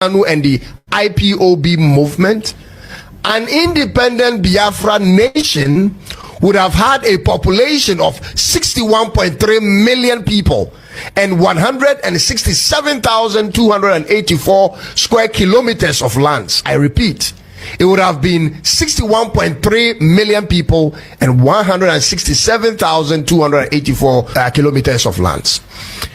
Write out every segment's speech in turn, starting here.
and the IPOB movement, an independent Biafra nation would have had a population of 61.3 million people and 167,284 square kilometers of lands. I repeat, it would have been 61.3 million people and 167,284 kilometers of lands.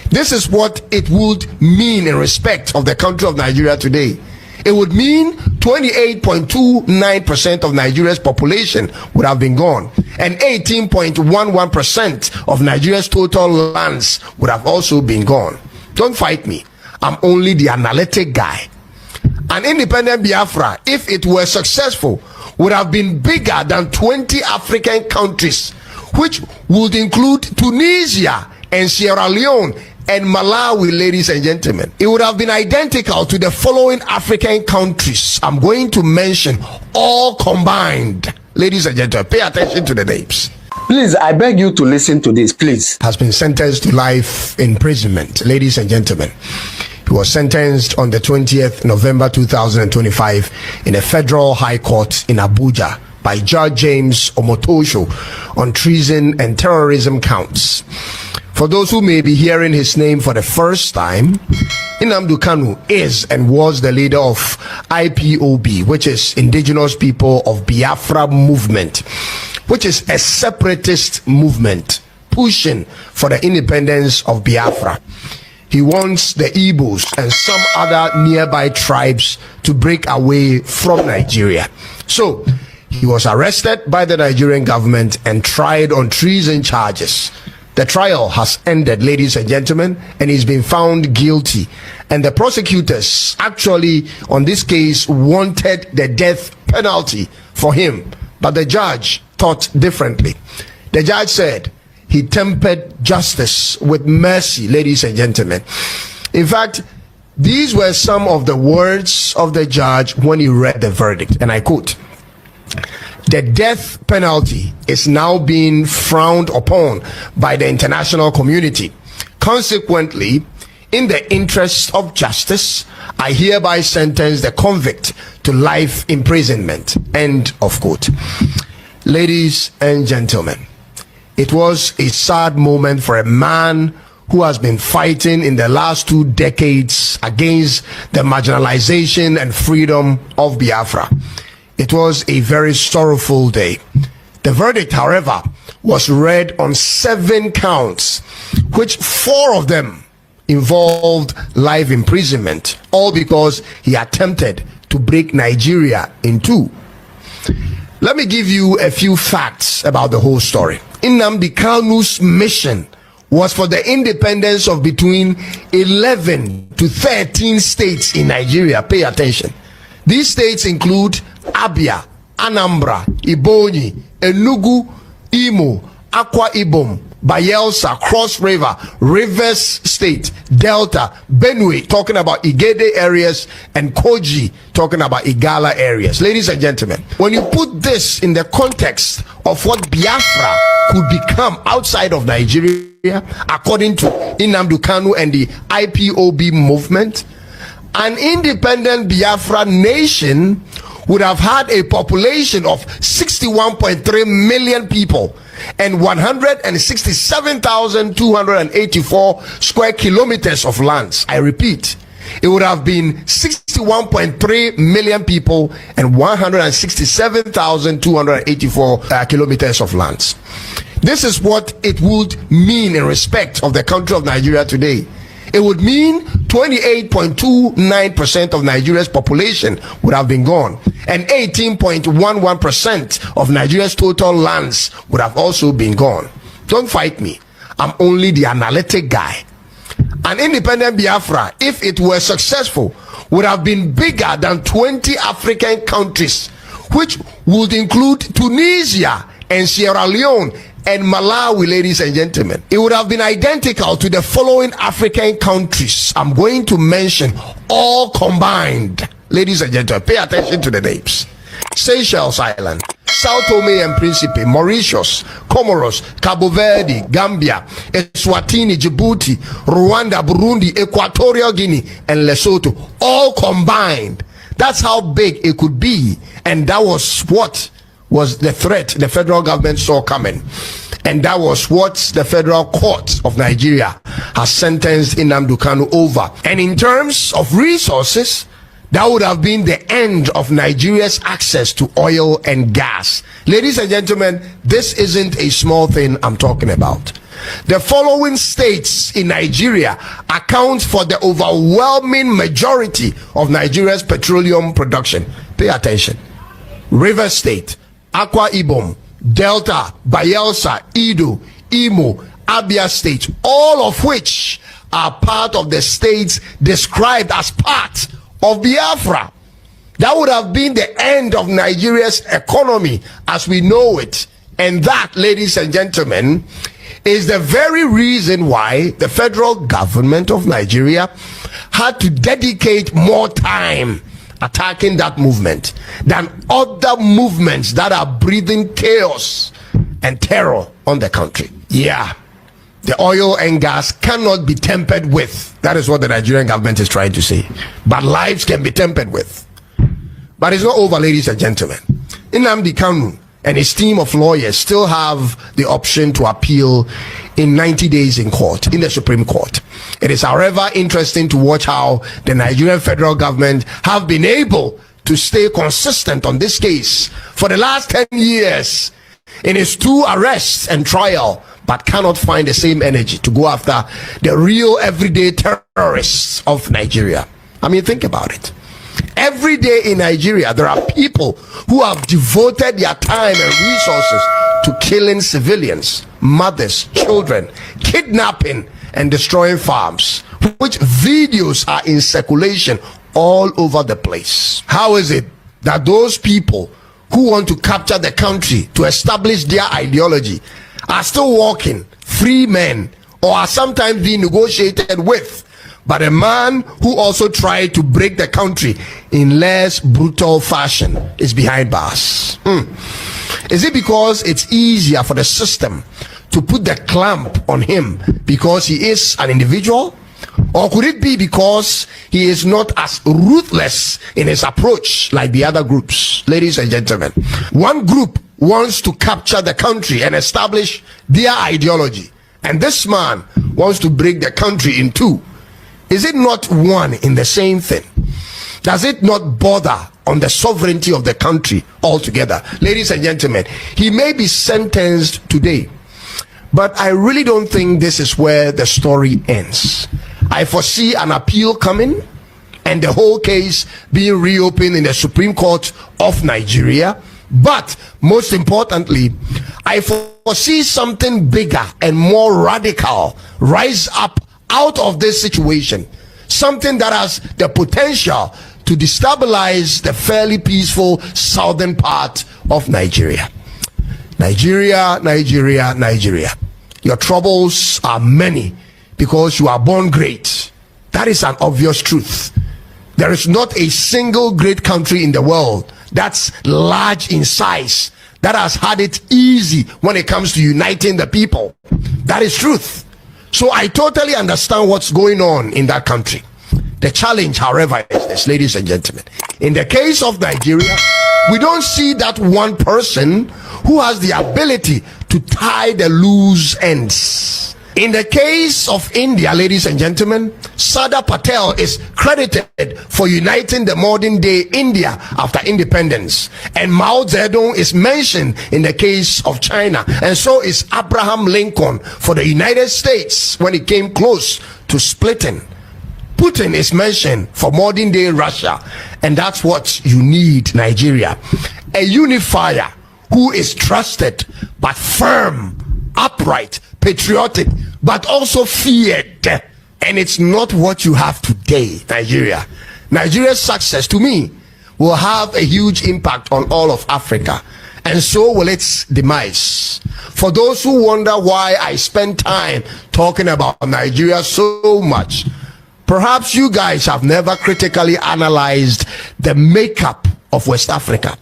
This is what it would mean in respect of the country of Nigeria today. It would mean 28.29% of Nigeria's population would have been gone, and 18.11% of Nigeria's total lands would have also been gone. Don't fight me. I'm only the analytic guy. An independent Biafra, if it were successful, would have been bigger than 20 African countries, which would include Tunisia and Sierra Leone and Malawi, ladies and gentlemen. It would have been identical to the following African countries. I'm going to mention all combined. Ladies and gentlemen, pay attention to the names. Please, I beg you to listen to this, please. Has been sentenced to life imprisonment, ladies and gentlemen. He was sentenced on the 20th November 2025 in a federal high court in Abuja by Judge James Omotosho on treason and terrorism counts. For those who may be hearing his name for the first time, Nnamdi Kanu is and was the leader of IPOB, which is Indigenous People of Biafra Movement, which is a separatist movement pushing for the independence of Biafra. He wants the Igbos and some other nearby tribes to break away from Nigeria. So he was arrested by the Nigerian government and tried on treason charges. The trial has ended, ladies and gentlemen, and he's been found guilty. And the prosecutors actually on this case wanted the death penalty for him, but the judge thought differently. The judge said he tempered justice with mercy, ladies and gentlemen. In fact, these were some of the words of the judge when he read the verdict, and I quote, "The death penalty is now being frowned upon by the international community. Consequently, in the interest of justice, I hereby sentence the convict to life imprisonment." End of quote. Ladies and gentlemen, it was a sad moment for a man who has been fighting in the last 2 decades against the marginalization and freedom of Biafra. It was a very sorrowful day. The verdict, however, was read on 7 counts, which 4 of them involved life imprisonment, all because he attempted to break Nigeria in 2. Let me give you a few facts about the whole story. Nnamdi Kanu's mission was for the independence of between 11 to 13 states in Nigeria. Pay attention. These states include Abia, Anambra, Ebonyi, Enugu, Imo, Akwa Ibom, Bayelsa, Cross River, Rivers State, Delta, Benue, talking about Igede areas, and Koji, talking about Igala areas. Ladies and gentlemen, when you put this in the context of what Biafra could become outside of Nigeria, according to Nnamdi Kanu and the IPOB movement, an independent Biafra nation would have had a population of 61.3 million people and 167,284 square kilometers of lands. I repeat, it would have been 61.3 million people and 167,284 kilometers of lands. This is what it would mean in respect of the country of Nigeria today. It would mean 28.29% of Nigeria's population would have been gone, and 18.11% of Nigeria's total lands would have also been gone. Don't fight me. I'm only the analytic guy. An independent Biafra, if it were successful, would have been bigger than 20 African countries, which would include Tunisia and Sierra Leone and Malawi, ladies and gentlemen. It would have been identical to the following African countries. I'm going to mention all combined. Ladies and gentlemen, pay attention to the names. Seychelles Island, Sao Tome and Principe, Mauritius, Comoros, Cabo Verde, Gambia, Eswatini, Djibouti, Rwanda, Burundi, Equatorial Guinea, and Lesotho, all combined. That's how big it could be. And that was what was the threat the federal government saw coming. And that was what the Federal Court of Nigeria has sentenced Nnamdi Kanu over. And in terms of resources, that would have been the end of Nigeria's access to oil and gas. Ladies and gentlemen, this isn't a small thing I'm talking about. The following states in Nigeria account for the overwhelming majority of Nigeria's petroleum production. Pay attention. Rivers State, Akwa Ibom, Delta, Bayelsa, Edo, Imo, Abia State, all of which are part of the states described as part of Biafra. That would have been the end of Nigeria's economy as we know it. And that, ladies and gentlemen, is the very reason why the federal government of Nigeria had to dedicate more time attacking that movement than other movements that are breathing chaos and terror on the country. Yeah, the oil and gas cannot be tampered with. That is what the Nigerian government is trying to say. But lives can be tampered with. But it's not over, ladies and gentlemen. Nnamdi Kanu and his team of lawyers still have the option to appeal in 90 days in court, in the Supreme Court. It is, however, interesting to watch how the Nigerian federal government have been able to stay consistent on this case for the last 10 years in its 2 arrests and trial, but cannot find the same energy to go after the real everyday terrorists of Nigeria. I mean, think about it. Every day in Nigeria, there are people who have devoted their time and resources to killing civilians, mothers, children, kidnapping, and destroying farms, which videos are in circulation all over the place. How is it that those people who want to capture the country to establish their ideology are still walking free men, or are sometimes being negotiated with, but a man who also tried to break the country in less brutal fashion is behind bars? Is it because it's easier for the system to put the clamp on him because he is an individual? Or could it be because he is not as ruthless in his approach like the other groups? Ladies and gentlemen, one group wants to capture the country and establish their ideology, and this man wants to break the country in 2. Is it not one in the same thing? Does it not border on the sovereignty of the country altogether? Ladies and gentlemen, he may be sentenced today, but I really don't think this is where the story ends. I foresee an appeal coming and the whole case being reopened in the Supreme Court of Nigeria. But most importantly, I foresee something bigger and more radical rise up out of this situation. Something that has the potential to destabilize the fairly peaceful southern part of Nigeria. Nigeria, Nigeria, Nigeria. Your troubles are many because you are born great. That is an obvious truth. There is not a single great country in the world that's large in size that has had it easy when it comes to uniting the people. That is truth. So I totally understand what's going on in that country. The challenge, however, is this, ladies and gentlemen. In the case of Nigeria, we don't see that one person who has the ability to tie the loose ends. In the case of India, ladies and gentlemen, Sardar Patel is credited for uniting the modern day India after independence. And Mao Zedong is mentioned in the case of China. And so is Abraham Lincoln for the United States when it came close to splitting. Putin is mentioned for modern day Russia. And that's what you need, Nigeria. A unifier who is trusted but firm, upright, patriotic, but also feared. And it's not what you have today, Nigeria. Nigeria's success, to me, will have a huge impact on all of Africa, and so will its demise. For those who wonder why I spend time talking about Nigeria so much, perhaps you guys have never critically analyzed the makeup of West Africa.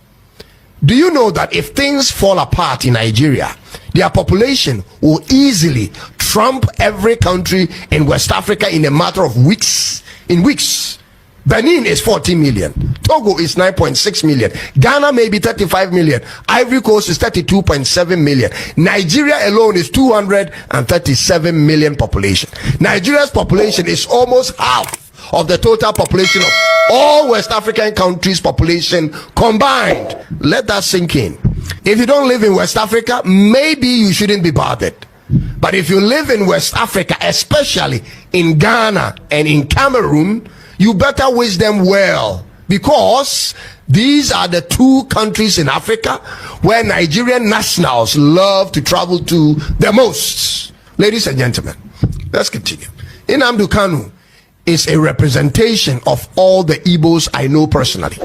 Do you know that if things fall apart in Nigeria, their population will easily trump every country in West Africa in a matter of weeks? In weeks. Benin is 40 million. Togo is 9.6 million. Ghana may be 35 million. Ivory Coast is 32.7 million. Nigeria alone is 237 million population. Nigeria's population is almost half of the total population of all West African countries' population combined. Let that sink in. If you don't live in West Africa, maybe you shouldn't be bothered. But if you live in West Africa, especially in Ghana and in Cameroon, you better wish them well, because these are the two countries in Africa where Nigerian nationals love to travel to the most. Ladies and gentlemen, let's continue. Nnamdi Kanu is a representation of all the Igbos I know personally.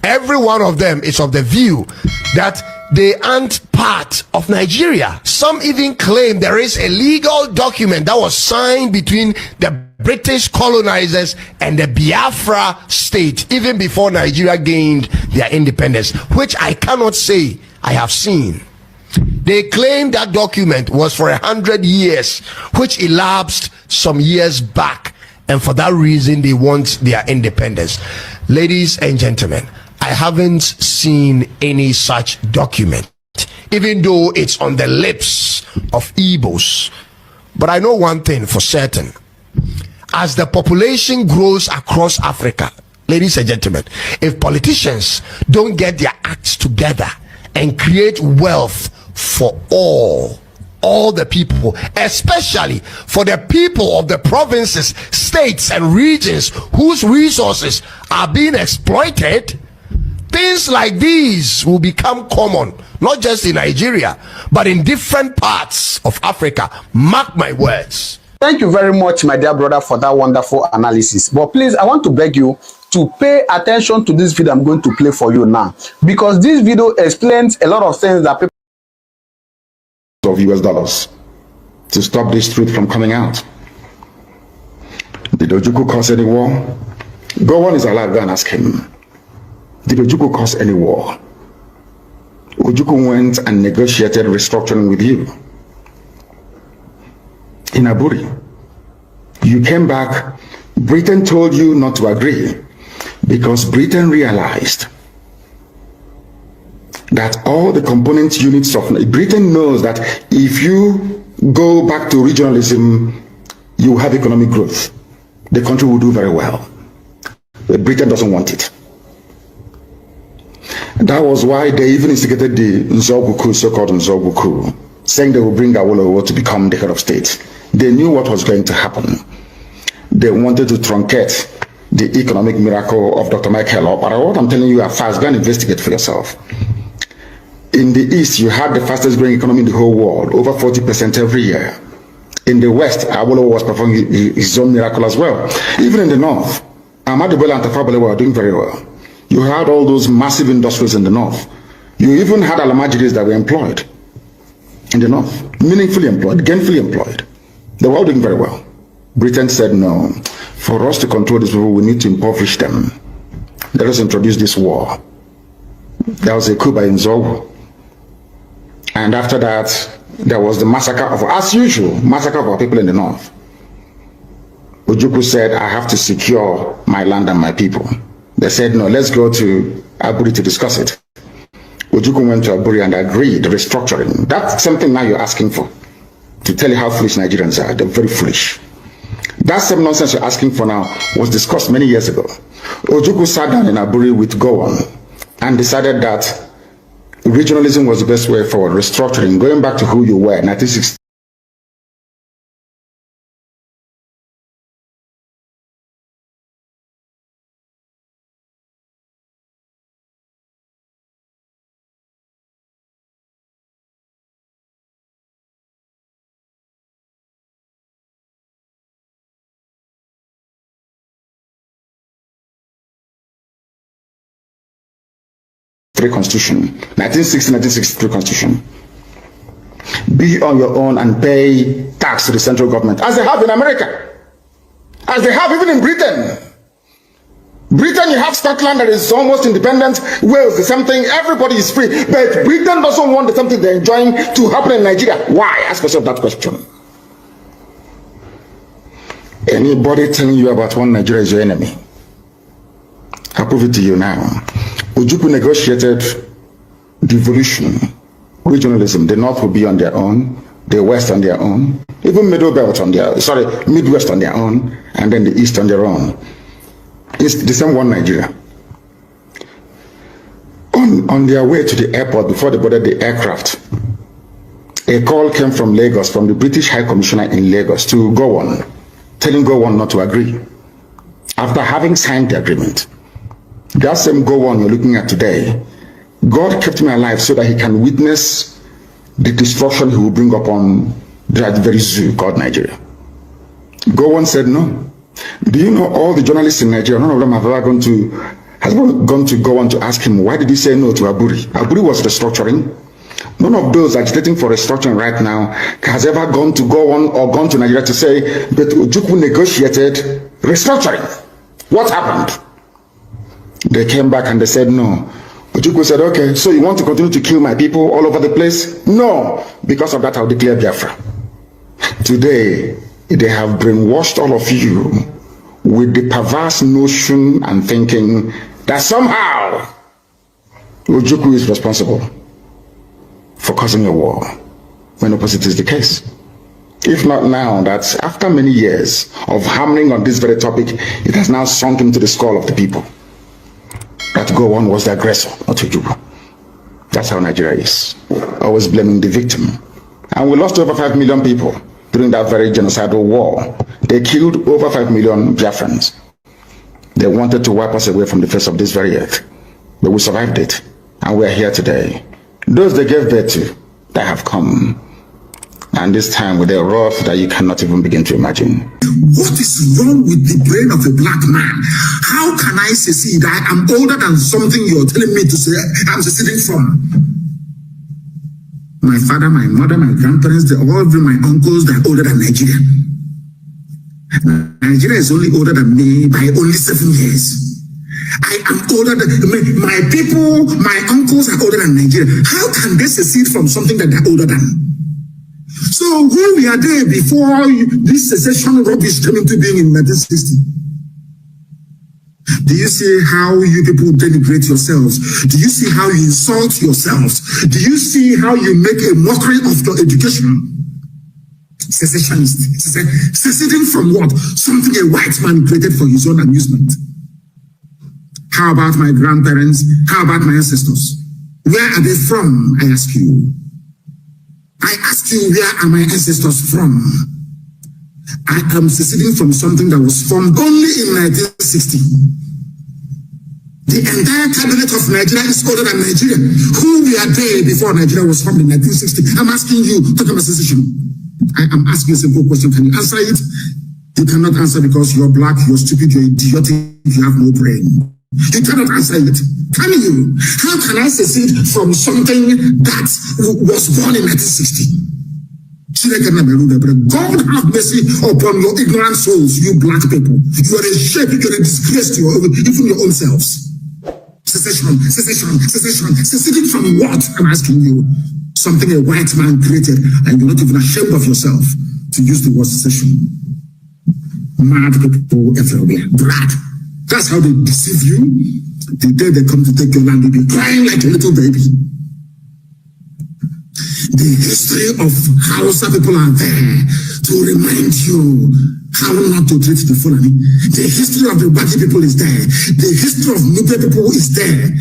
Every one of them is of the view that they aren't part of Nigeria. Some even claim there is a legal document that was signed between the British colonizers and the Biafra state even before Nigeria gained their independence, which I cannot say I have seen. They claim that document was for 100 years, which elapsed some years back, and for that reason they want their independence. Ladies and gentlemen, I haven't seen any such document, even though it's on the lips of Igbos. But I know one thing for certain. As the population grows across Africa, ladies and gentlemen, if politicians don't get their acts together and create wealth for all the people, especially for the people of the provinces, states, and regions whose resources are being exploited, things like these will become common, not just in Nigeria, but in different parts of Africa. Mark my words. Thank you very much, my dear brother, for that wonderful analysis. But please, I want to beg you to pay attention to this video I'm going to play for you now, because this video explains a lot of things that people of US dollars to stop this truth from coming out. Did Ojukwu cause any war? Go on is alive, go and ask him. Did Ojukwu cause any war? Ojukwu went and negotiated restructuring with you in Aburi. You came back, Britain told you not to agree because Britain realized that all the component units of Britain knows that if you go back to regionalism, you have economic growth. The country will do very well. But Britain doesn't want it. That was why they even instigated the Nzogbu, so-called Nzogbu, saying they will bring Awolowo to become the head of state. They knew what was going to happen. They wanted to truncate the economic miracle of Dr. Michael. But what I'm telling you are fast. Go and investigate for yourself. In the East, you had the fastest growing economy in the whole world, over 40% every year. In the West, Awolowo was performing his own miracle as well. Even in the North, Ahmadu Bello and Tafawa Balewa were doing very well. You had all those massive industries in the North. You even had Alamajiris that were employed in the North, meaningfully employed, gainfully employed. They were all doing very well. Britain said, no, for us to control these people, we need to impoverish them. Let us introduce this war. There was a coup by Nzogbu. And after that, there was the massacre of, as usual, massacre of our people in the North. Ojukwu said, I have to secure my land and my people. They said, no, let's go to Aburi to discuss it. Ojukwu went to Aburi and agreed, restructuring. That's something now you're asking for, to tell you how foolish Nigerians are. They're very foolish. That same nonsense you're asking for now was discussed many years ago. Ojukwu sat down in Aburi with Gowon and decided that regionalism was the best way forward, restructuring, going back to who you were, 1960. Constitution, 1960-1963 Constitution. Be on your own and pay tax to the central government, as they have in America, as they have even in Britain. Britain, you have Scotland that is almost independent. Wales, the same thing. Everybody is free. But Britain doesn't want the same thing they're enjoying to happen in Nigeria. Why? Ask yourself that question. Anybody telling you about one Nigeria is your enemy? I'll prove it to you now. Ojukwu negotiated devolution, regionalism. The North will be on their own, the West on their own, even Midwest on their own, and then the East on their own. It's the same one Nigeria. On their way to the airport, before they boarded the aircraft, a call came from Lagos, from the British High Commissioner in Lagos to Gowon, telling Gowon not to agree. After having signed the agreement, that same Gowon you're looking at today, God kept him alive so that he can witness the destruction he will bring upon that very zoo called Nigeria. Gowon said no. Do you know all the journalists in Nigeria, none of them have ever gone to go on to ask him, why did he say no to Aburi? Aburi was restructuring. None of those agitating for restructuring right now has ever gone to go on or gone to Nigeria to say, but Ojukwu negotiated restructuring. What happened? They came back and they said no. Ojukwu said, okay, so you want to continue to kill my people all over the place? No. Because of that, I'll declare Biafra. Today, they have brainwashed all of you with the perverse notion and thinking that somehow Ojukwu is responsible for causing a war, when opposite is the case. If not now, that after many years of hammering on this very topic, it has now sunk into the skull of the people that Gowon was the aggressor, not Ojukwu. That's how Nigeria is, always blaming the victim. And we lost over 5 million people during that very genocidal war. They killed over 5 million Biafrans. They wanted to wipe us away from the face of this very earth. But we survived it, and we are here today. Those they gave birth to, they have come. And this time with a wrath that you cannot even begin to imagine. What is wrong with the brain of a black man? How can I secede? I am older than something you're telling me to say I'm seceding from. My father, my mother, my grandparents, all of my uncles, they're older than Nigeria. Nigeria is only older than me by only 7 years. I am older than my people, my uncles are older than Nigeria. How can they secede from something that they're older than? So who we are there before this secession rubbish came into being in 1960? Do you see how you people denigrate yourselves? Do you see how you insult yourselves? Do you see how you make a mockery of your education? Secessionist. Seceding from what? Something a white man created for his own amusement. How about my grandparents? How about my ancestors? Where are they from, I ask you? I ask you, where are my ancestors from? I am seceding from something that was formed only in 1960. The entire cabinet of Nigeria is older than Nigeria. Who were they before Nigeria was formed in 1960? I'm asking you, talking about secession. I am asking a simple question. Can you answer it? You cannot answer because you're black, you're stupid, you're idiotic, you have no brain. You cannot answer it. Can you? How can I secede from something that was born in 1960? God have mercy upon your ignorant souls, you black people. You are a shame, you are a disgrace to even your own selves. Secession. Seceding from what? I'm asking you. Something a white man created, and you're not even ashamed of yourself to use the word secession. Mad people everywhere. Black. That's how they deceive you. The day they come to take your land, you'll be crying like a little baby. The history of Hausa people are there to remind you how not to treat the Fulani. The history of the Baki people is there. The history of Nupe people is there.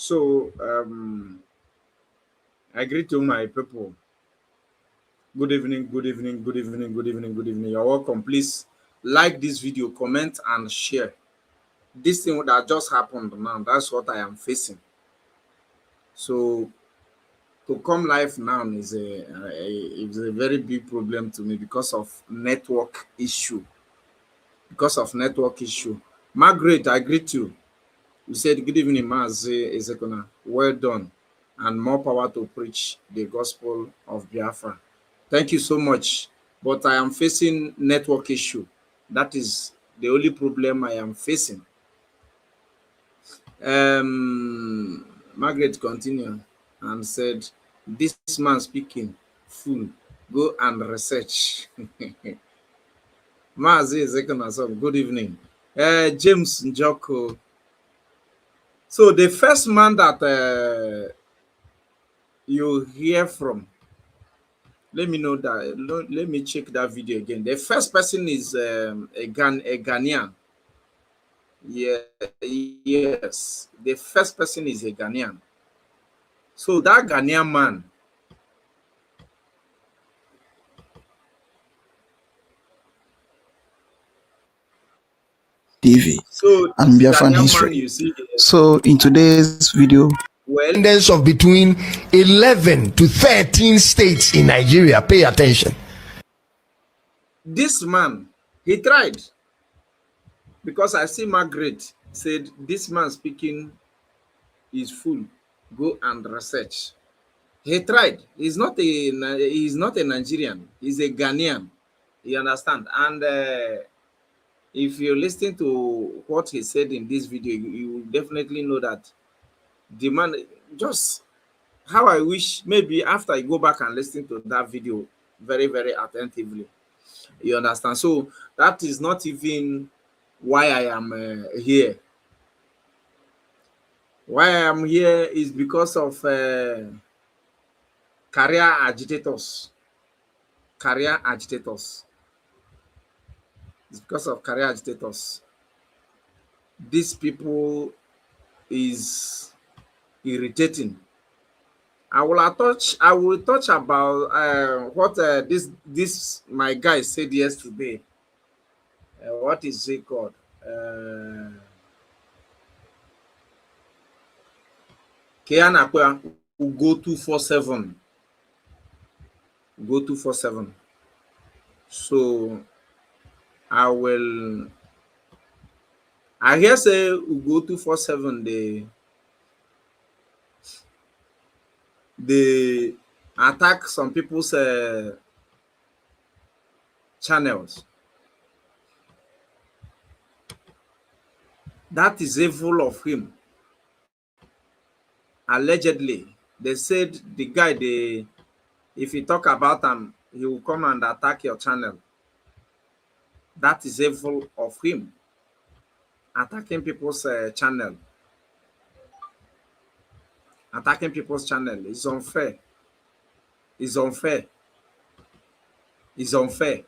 So I greet to my people. Good evening, good evening, good evening, good evening, good evening. You're welcome. Please like this video, comment, and share. This thing that just happened now, that's what I am facing. So to come live now is a very big problem to me because of network issue. Because of network issue. Margaret, I greet you. You said, good evening, Mazi Ezekona. Well done. And more power to preach the gospel of Biafra. Thank you so much. But I am facing network issue. That is the only problem I am facing. Margaret continued and said, this man speaking fool, go and research. Mazi Ezekona, good evening. James Njoko. So the first man that you hear from, let me know that. Let me check that video again. The first person is a Ghanaian. Yeah, yes. The first person is a Ghanaian. So that Ghanaian man, TV so and this Biafran Ghanaian man history. you see, So in today's video, well, Independence of between 11 to 13 states in Nigeria. Pay attention. this man, he tried, because I see Margaret said, this man speaking is full. Go and research. He tried. He's not a Nigerian. He's a Ghanaian. You understand? And if you listen to what he said in this video, you will definitely know that the man, just how I wish maybe after I go back and listen to that video very, very attentively. You understand? So that is not even why I am here. Why I am here is because of career agitators. Career agitators. It's because of career agitators. These people is irritating. I will touch about what this my guy said yesterday. What is it called? Kiana will go 247. Go 247. So I hear say we go 247 they attack some people's channels. That is evil of him. Allegedly, they said the guy, if you talk about him, he will come and attack your channel. That is evil of him. Attacking people's channel. Attacking people's channel is unfair. It's unfair. It's unfair.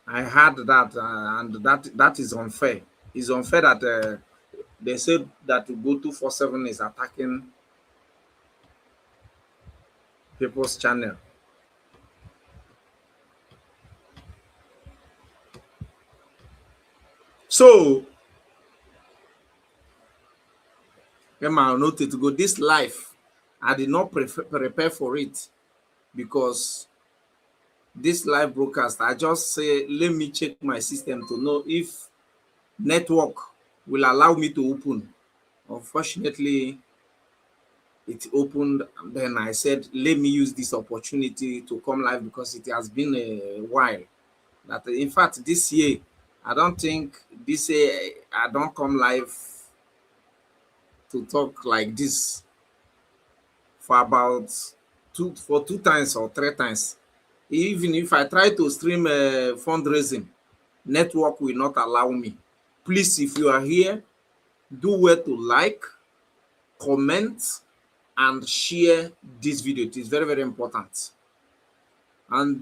I heard that, and that is unfair. It's unfair that they said that to go 247 is attacking people's channel. So, Emma noted to go this life. I did not prepare for it, because this live broadcast, I just say, let me check my system to know if network will allow me to open. Unfortunately, it opened. Then I said, let me use this opportunity to come live, because it has been a while. That in fact, this year, I don't think this year I don't come live to talk like this for about two times or three times. Even if I try to stream fundraising, network will not allow me. Please, if you are here, do well to like, comment, and share this video. It is very, very important. And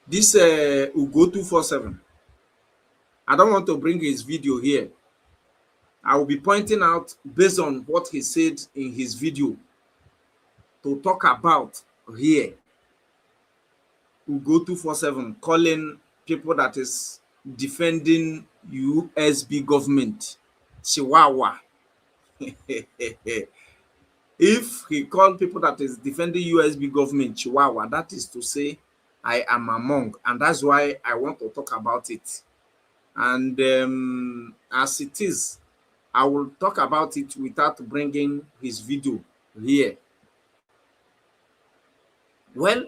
this Ugo 247, I don't want to bring his video here. I will be pointing out based on what he said in his video to talk about here. Ugo 247 calling people that is defending USB government Chihuahua. If he called people that is defending USB government Chihuahua, that is to say I am among, and that's why I want to talk about it. And as it is, I will talk about it without bringing his video here. Well,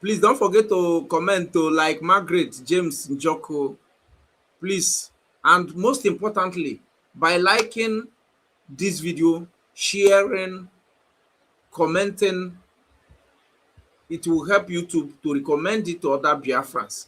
please don't forget to comment, to like Margaret James Njoko, please. And most importantly, by liking this video, sharing, commenting, it will help you to recommend it to other Biafrans.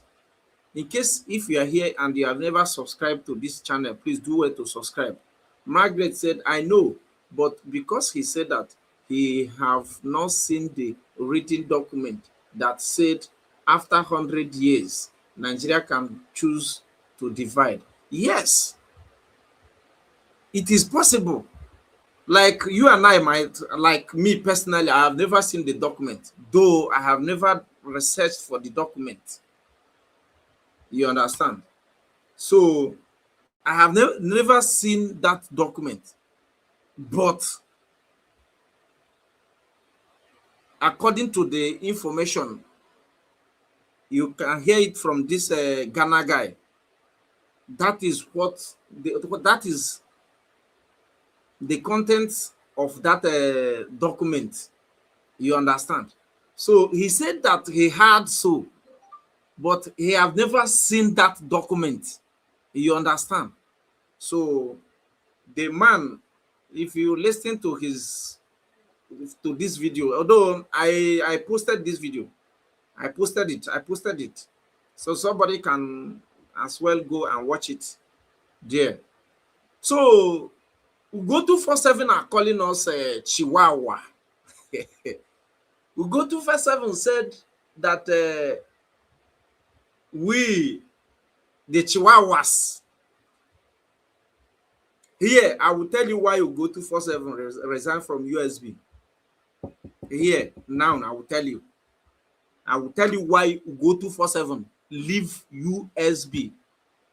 In case if you are here and you have never subscribed to this channel, please do well to subscribe. Margaret said, I know, but because he said that he have not seen the written document that said after 100 years, Nigeria can choose to divide. Yes, it is possible. Like you and I might, like me personally, I have never seen the document, though I have never researched for the document. You understand? So I have never seen that document, but according to the information, you can hear it from this Ghana guy. That is what that is the contents of that document. You understand? So he said that he had so, but he have never seen that document. You understand? So the man, if you listen to this video, although I posted this video, I posted it, so somebody can as well go and watch it there. So Ugo 247 are calling us Chihuahua. Ugo 247 said that we, the Chihuahuas, here I will tell you why Ugo 247 resigned from USB. Here now I will tell you. I will tell you why Ugo 247 leave USB.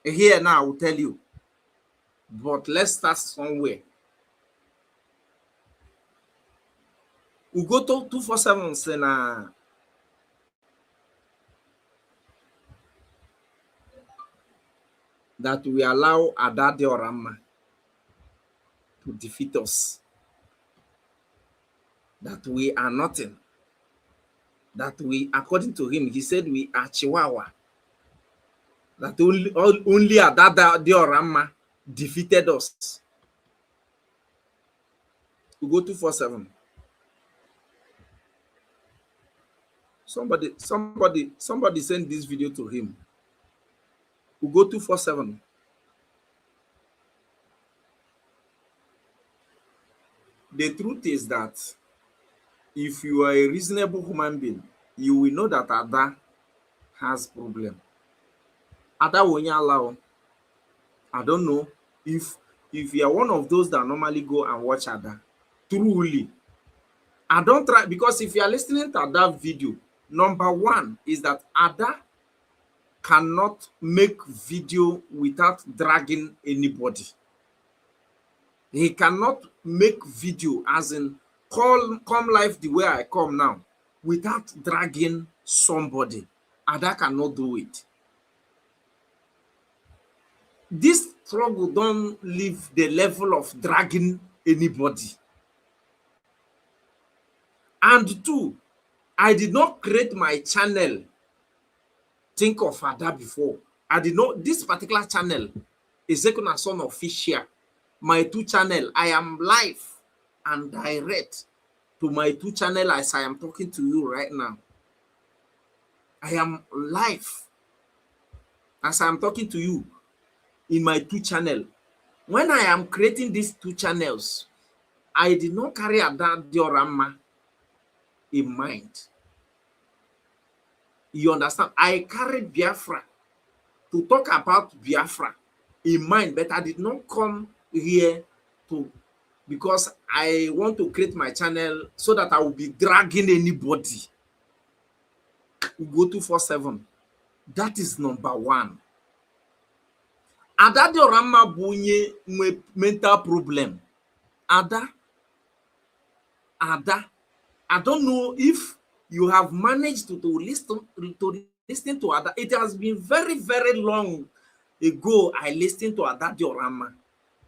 Here now I will tell you. But let's start somewhere. Ugo 247 say na that we allow Ada Diorama to defeat us. That we are nothing. That we, according to him, he said we are Chihuahua. That only Ada Diorama defeated us. Ugo 247. Somebody send this video to him. Ugo 247. The truth is that if you are a reasonable human being, you will know that Ada has problem. Ada won't allow. I don't know if you are one of those that normally go and watch Ada. Truly, I don't try, because if you are listening to that video, number one is that Ada cannot make video without dragging anybody. He cannot make video as in come live the way I come now without dragging somebody. Ada cannot do it. This struggle don't leave the level of dragging anybody. And two, I did not create my channel think of Ada before. I did not, this particular channel is Ekuna Son Official. My two channel, I am live and direct to my two channel as I am talking to you right now. I am live as I am talking to you in my two channel. When I am creating these two channels, I did not carry Ada Diorama in mind. You understand? I carried Biafra to talk about Biafra in mind, but I did not come here because I want to create my channel so that I will be dragging anybody. We go 247. That is number one. Ada Diorama bunye mental problem. Ada, I don't know if you have managed to listen to Ada. It has been very, very long ago I listened to Ada Diorama.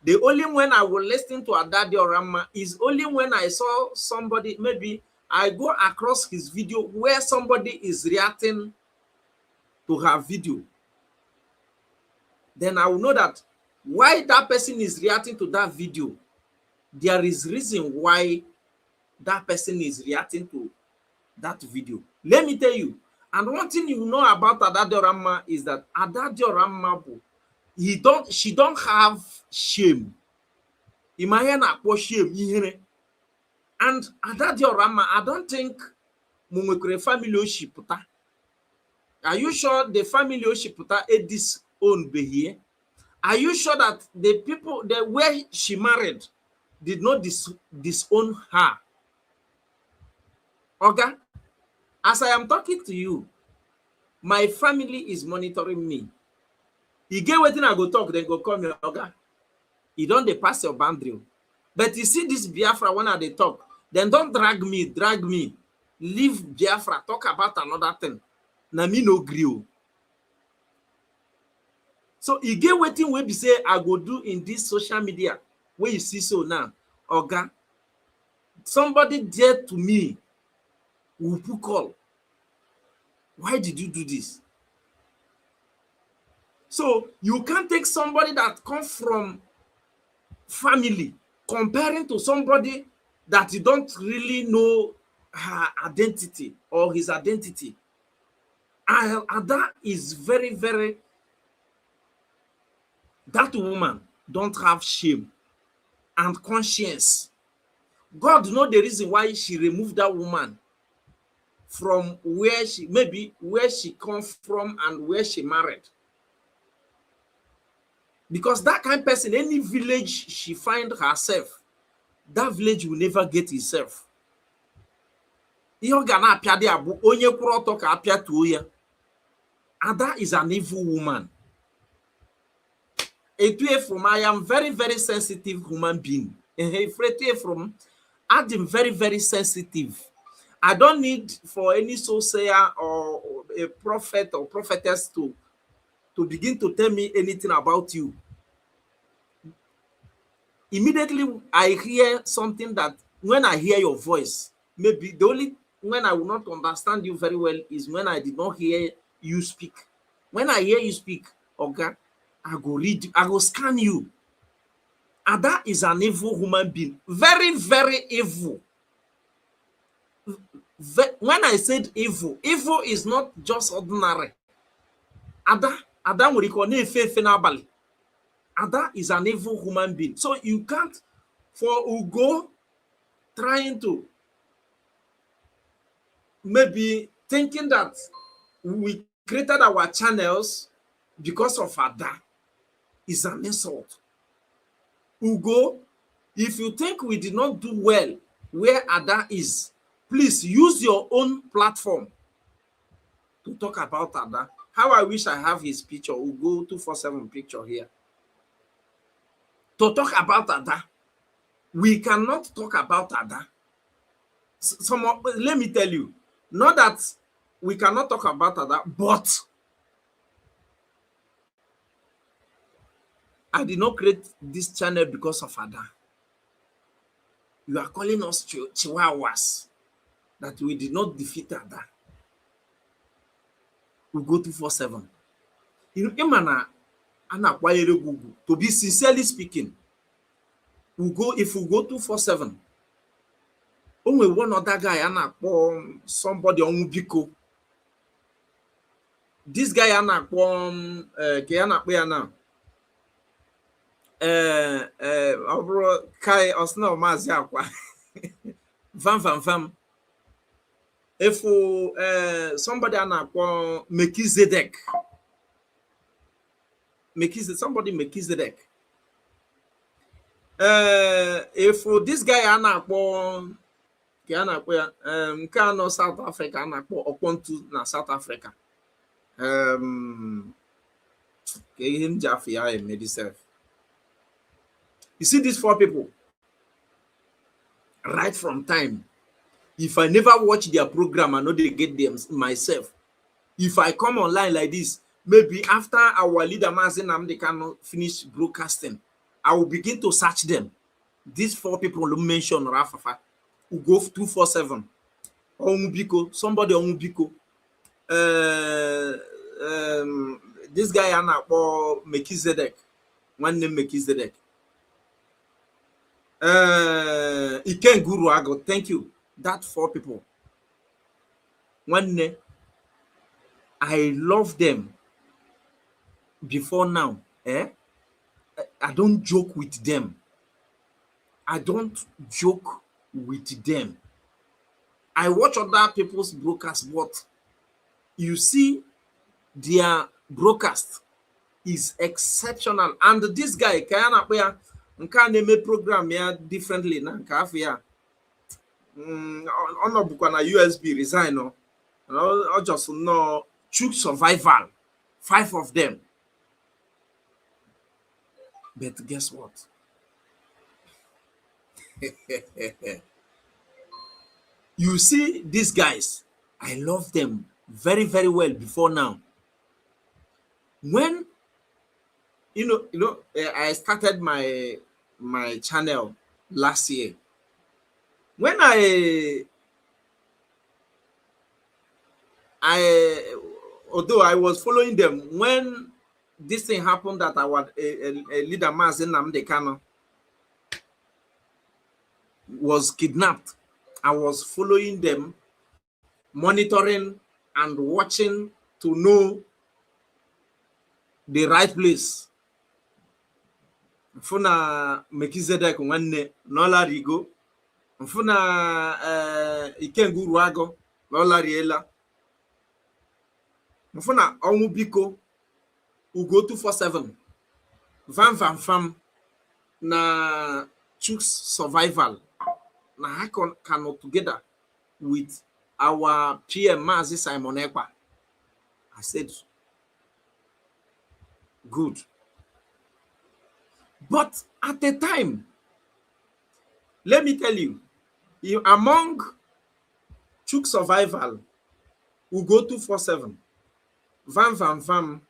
The only when I will listen to Ada Diorama is only when I saw somebody, maybe I go across his video where somebody is reacting to her video. Then I will know that why that person is reacting to that video. There is reason why that person is reacting to that video. Let me tell you. And one thing you know about Ada Diorama is that Ada Diorama, she don't have shame. Imagine shame. And Ada Diorama, I don't think Mumekure family Oshiputa. Are you sure the family Oshiputa is disowned be here? Are you sure that the people that where she married did not disown her? Okay? As I am talking to you, my family is monitoring me. You get what I go talk, then go call me, okay? You don't dey pass your boundary. But you see this Biafra when they talk, then don't drag me. Leave Biafra, talk about another thing. Na me no gree. So you get wetin wey be say I go do in this social media where you see so now, oga. Somebody dear to me will put call. Why did you do this? So you can't take somebody that comes from family comparing to somebody that you don't really know her identity or his identity. And that is very, very, that woman don't have shame and conscience. God knows the reason why she removed that woman from where she, maybe where she comes from and where she married. Because that kind of person, any village she find herself, that village will never get itself. Ada is an evil woman. I am very, very sensitive human being. I'm very, very sensitive. I don't need for any soothsayer or a prophet or prophetess to begin to tell me anything about you. Immediately I hear something that when I hear your voice, maybe the only when I will not understand you very well is when I did not hear you speak. When I hear you speak, okay, I go read, I go scan you. And that is an evil human being. Very, very evil. When I said evil, evil is not just ordinary. Ada is an evil human being. So you can't, for Ugo trying to maybe thinking that we created our channels because of Ada is an insult. Ugo, if you think we did not do well where Ada is, please use your own platform to talk about Ada. How I wish I have his picture. Ugo 247 picture here. To talk about Ada. We cannot talk about Ada. Let me tell you, not that we cannot talk about Ada, but I did not create this channel because of Ada. You are calling us chihuahuas that we did not defeat Ada. We go 247. To be sincerely speaking, if we go 247, only one other guy somebody on Biko. This guy now Kai Osno Maziakwa Vam. If somebody Melchizedek, somebody Melchizedek. If this guy anakpo Kano South Africa anakpo Opontu na South Africa. Him Jafia made himself. You see these four people right from time. If I never watch their program, I know they get them myself. If I come online like this, maybe after our leader Mazen Namde cannot finish broadcasting, I will begin to search them. These four people who mentioned Rafafa, who go 247, Omubiko, somebody Omubiko, this guy Anna or Melchizedek, one name Melchizedek. Iken Guru Ago, thank you. That four people. One name, I love them before now. I don't joke with them. I don't joke with them. I watch other people's broadcasts, but you see their broadcast is exceptional. And this guy, Kayana Paya, name program here differently. Nkafia, on USB resign. I just know choose survival. 5 of them. But guess what? You see these guys, I love them very, very well before now. When I started my channel last year. When although I was following them, when this thing happened that our leader Mazen Namde Kano was kidnapped, I was following them, monitoring and watching to know the right place. Mfuna Melchizedek nwanne Nola Rigo, mfuna Ikenguru Ago Nola Riela, mfuna Omubiko Ugo 247, Vam na choose survival. Na I cannot together with our PM Mazi Simon Ekpa. I said, good. But at the time, let me tell you, among Chook Survival, who go 247, Vam,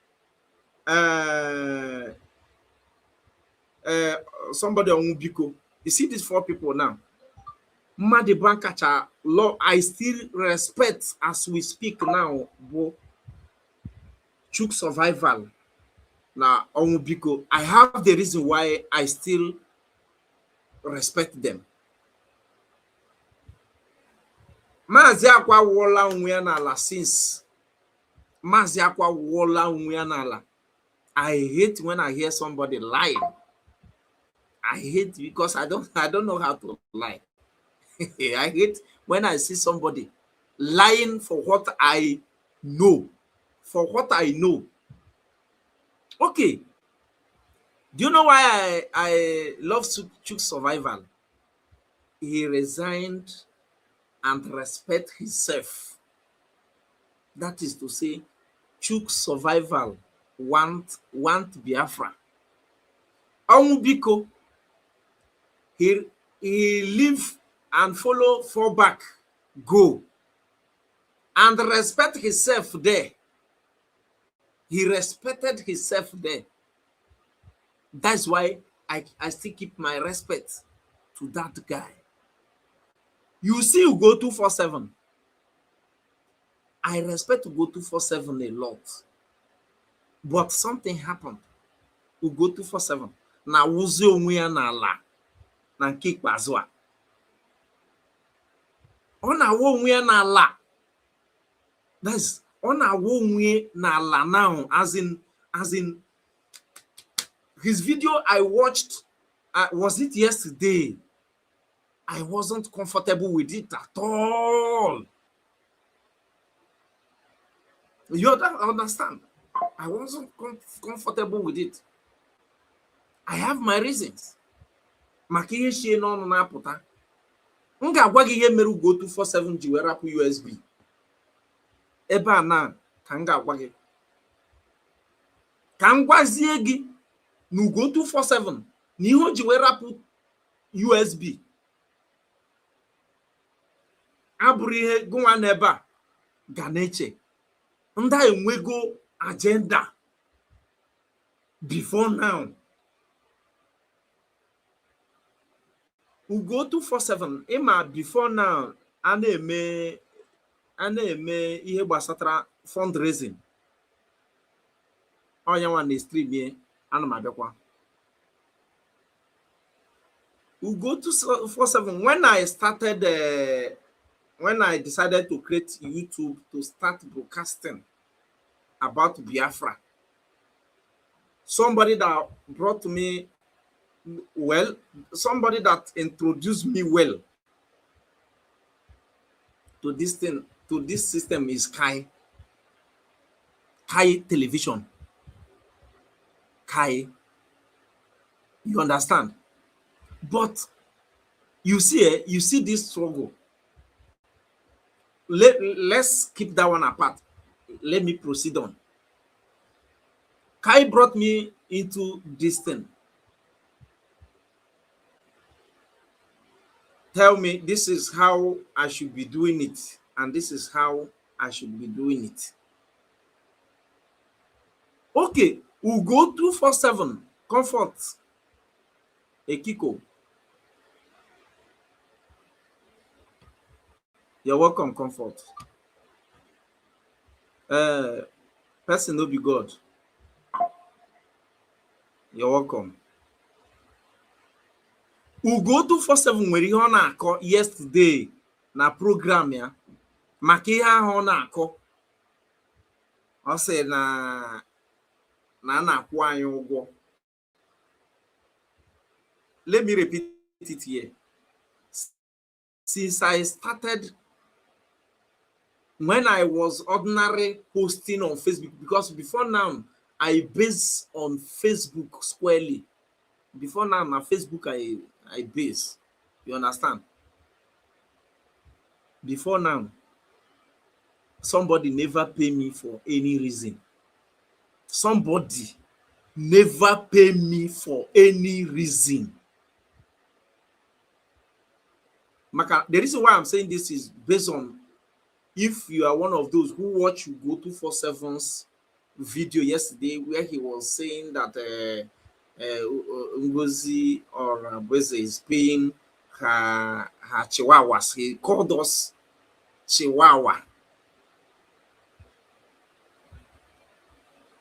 somebody on Ubiko. You see these 4 people now. Madi Bankacha, law, I still respect as we speak now, Chook Survival. Now, Omubiko, I have the reason why I still respect them. Mazi akwa wola unwe n'ala since. Mazi akwa wola unwe n'ala. I hate when I hear somebody lying. I hate because I don't know how to lie. I hate when I see somebody lying for what I know. For what I know. Okay. Do you know why I love Chook Survival? He resigned and respect himself. That is to say, Chook Survival want Biafra. Omubiko, he live and follow for back, go, and respect himself there. He respected himself there. That's why I still keep my respect to that guy. You see, you go 247. I respect to go 247 a lot. But something happened. You go 247. Na wuzi onwe ya na ala na nke ikpeazụ a. Ọ na-awụ onwe ya na ala. That's ọ na-awụ onwe na ala now, as in his video I watched, was it yesterday? I wasn't comfortable with it at all. You understand? I wasn't comfortable with it. I have my reasons. Maka ihe shie n'ọnụ na-apụta. M ga-agwa gị ihe mere Ugo 247 ji wee rapụ USB. Ebe a na ka m ga-agwa gị. Ka m gwazie gị na Ugo 247 na ihe o ji wee rapụ USB abụrụ ihe gụnwa n'ebe a ga na-eche. Ndị a enwego agenda before now. Ugo 247 ịma before now a na-eme ihe gbasatara fundraising. Onye nwa na stream ye ana m abịakwa. Ugo 247 when I decided to create YouTube to start broadcasting about Biafra, somebody that brought me well, somebody that introduced me well to this thing, to this system is Kai Television. Kai, you understand? But you see this struggle. Let's keep that one apart. Let me proceed on. Kai brought me into this thing. Tell me this is how I should be doing it, and this is how I should be doing it. Okay, we'll go 247 comfort. Ekiko. You're welcome, comfort. Person no be God. You're welcome. Ugo 247 nwere ihe ọ na-akọ yesterday na program ya maka ihe ahụ ọ na-akọ. Ọ sị na na-akwụ anyị ụgwọ. Let me repeat it here. Since I started, when I was ordinary posting on Facebook, because before now I base on Facebook squarely. Before now, na Facebook I base. You understand? Before now, somebody never pay me for any reason. Somebody never pay me for any reason. Maka, the reason why I'm saying this is based on if you are one of those who watch Ugo 247's video yesterday where he was saying that Ngozi or Beze is paying her chihuahuas. He called us chihuahua.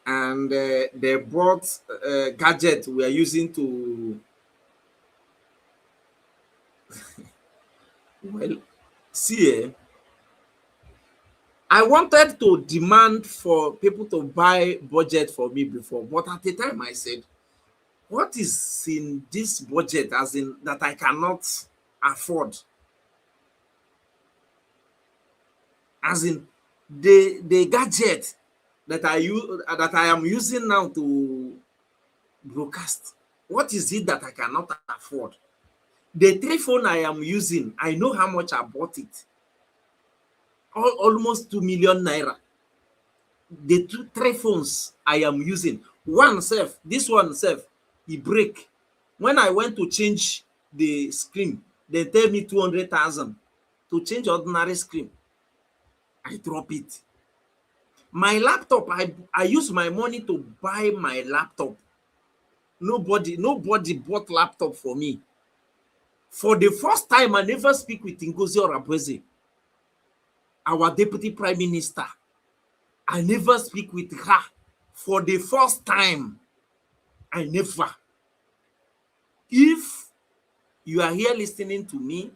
And they brought gadget we are using to well, see, I wanted to demand for people to buy budget for me before, but at the time I said, what is in this budget as in that I cannot afford? As in the gadget that I am using now to broadcast. What is it that I cannot afford? The 3 phone I am using, I know how much I bought it. Almost 2 million naira. The 3 phones I am using. One self, this one self, it break. When I went to change the screen, they tell me 200,000 to change ordinary screen. I drop it. My laptop, I use my money to buy my laptop. Nobody bought laptop for me. For the first time, I never speak with Ngozi Orabweze, our deputy prime minister. I never speak with her. For the first time, I never. If you are here listening to me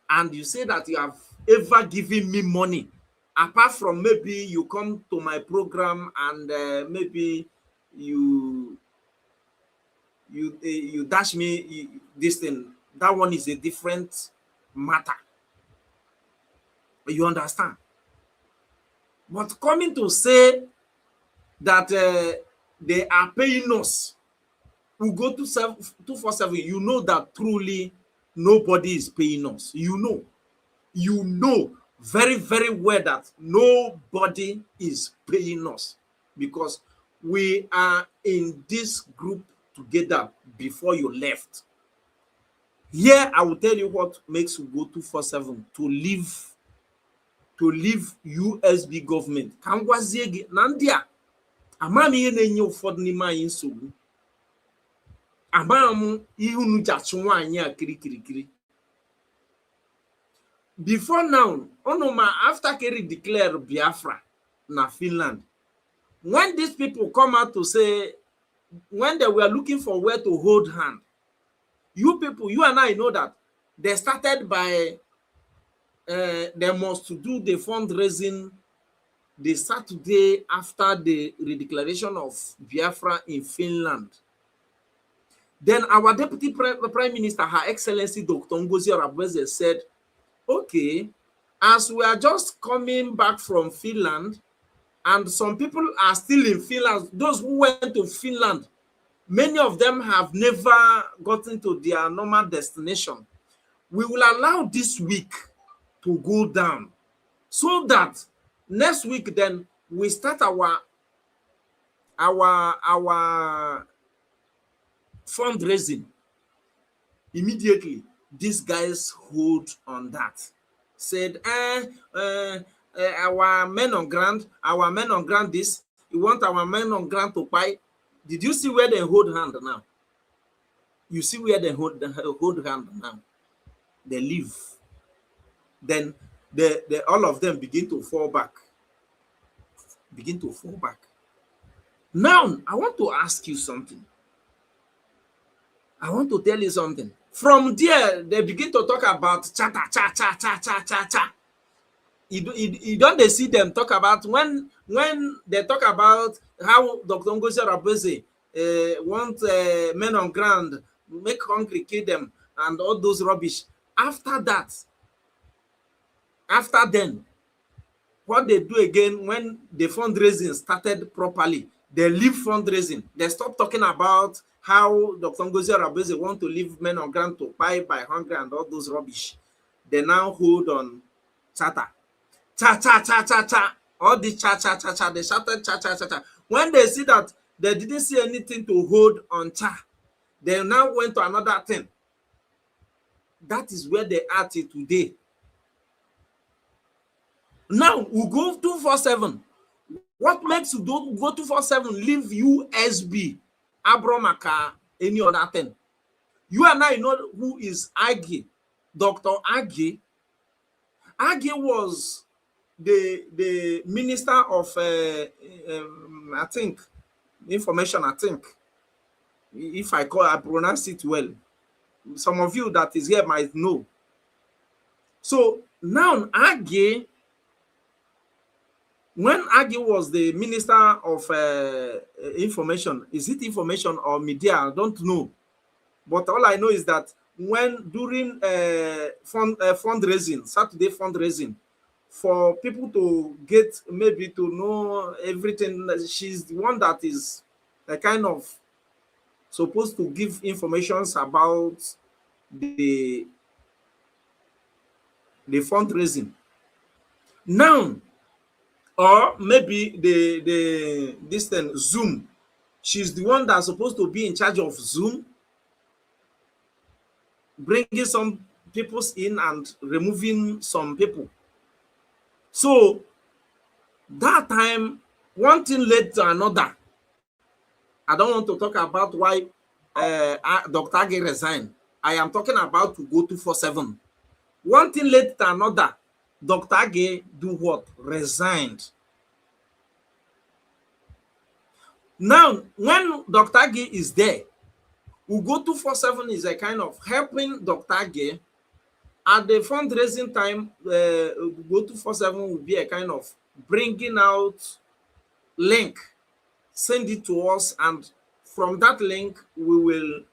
and you say that you have ever given me money, apart from maybe you come to my program and maybe you dash me this thing, that one is a different matter. You understand? But coming to say that they are paying us, we go to 247, you know that truly nobody is paying us. You know very, very well that nobody is paying us, because we are in this group together before you left. Here, I will tell you what makes you go 247 to leave USB government. Kangwaziegi Nandia. Amami ye nenye ụfọdụ n'ime anyị nsogbu. Amamu ihunu jachu nwaanyị a kirikirikiri. Before now, Onoma, after Kerry declared Biafra na Finland, when these people come out to say, when they were looking for where to hold hand, you people, you and I know that they started by, they must do the fundraising the Saturday after the redeclaration of Biafra in Finland. Then our Deputy Prime Minister, Her Excellency Dr. Ngozi Orebeze, said, okay, as we are just coming back from Finland, and some people are still in Finland, those who went to Finland, many of them have never gotten to their normal destination. We will allow this week to go down so that next week then we start our fundraising. Immediately, these guys hold on that. Said, our men on ground this, you want our men on ground to buy. Did you see where they hold hand now? You see where they hold hand now? They leave. Then all of them begin to fall back. Now, I want to ask you something. I want to tell you something. From there, they begin to talk about cha. You don't see them talk about when they talk about how Dr. Ngozi Orebeze want men on ground, make hungry, kill them, and all those rubbish. After then, what they do again when the fundraising started properly, they leave fundraising. They stop talking about how Dr. Ngozi Orebeze want to leave men on ground to buy by hunger and all those rubbish. They now hold on cha. All the cha. They shouted cha. When they see that they didn't see anything to hold on cha, they now went to another thing. That is where they are till today. Now we go 247. What makes you go 247? Leave USB, Abromaka, any other thing. You and I know who is Agi, Dr. Agi. Agi was the minister of, I think, information. I think, if I pronounce it well, some of you that is here might know. So now Agi. When Agi was the minister of information, is it information or media? I don't know. But all I know is that when during fundraising, Saturday fundraising, for people to get maybe to know everything, she's the one that is a kind of supposed to give informations about the fundraising. Now, or maybe this thing, Zoom. She's the one that's supposed to be in charge of Zoom, bringing some people in and removing some people. So that time, one thing led to another. I don't want to talk about why Dr. Agi resigned. I am talking about to go 247. One thing led to another. Dr. Agi do what? Resigned. Now, when Dr. Agi is there, we go 247 is a kind of helping Dr. Agi. At the fundraising time, go 247 will be a kind of bringing out link, send it to us, and from that link we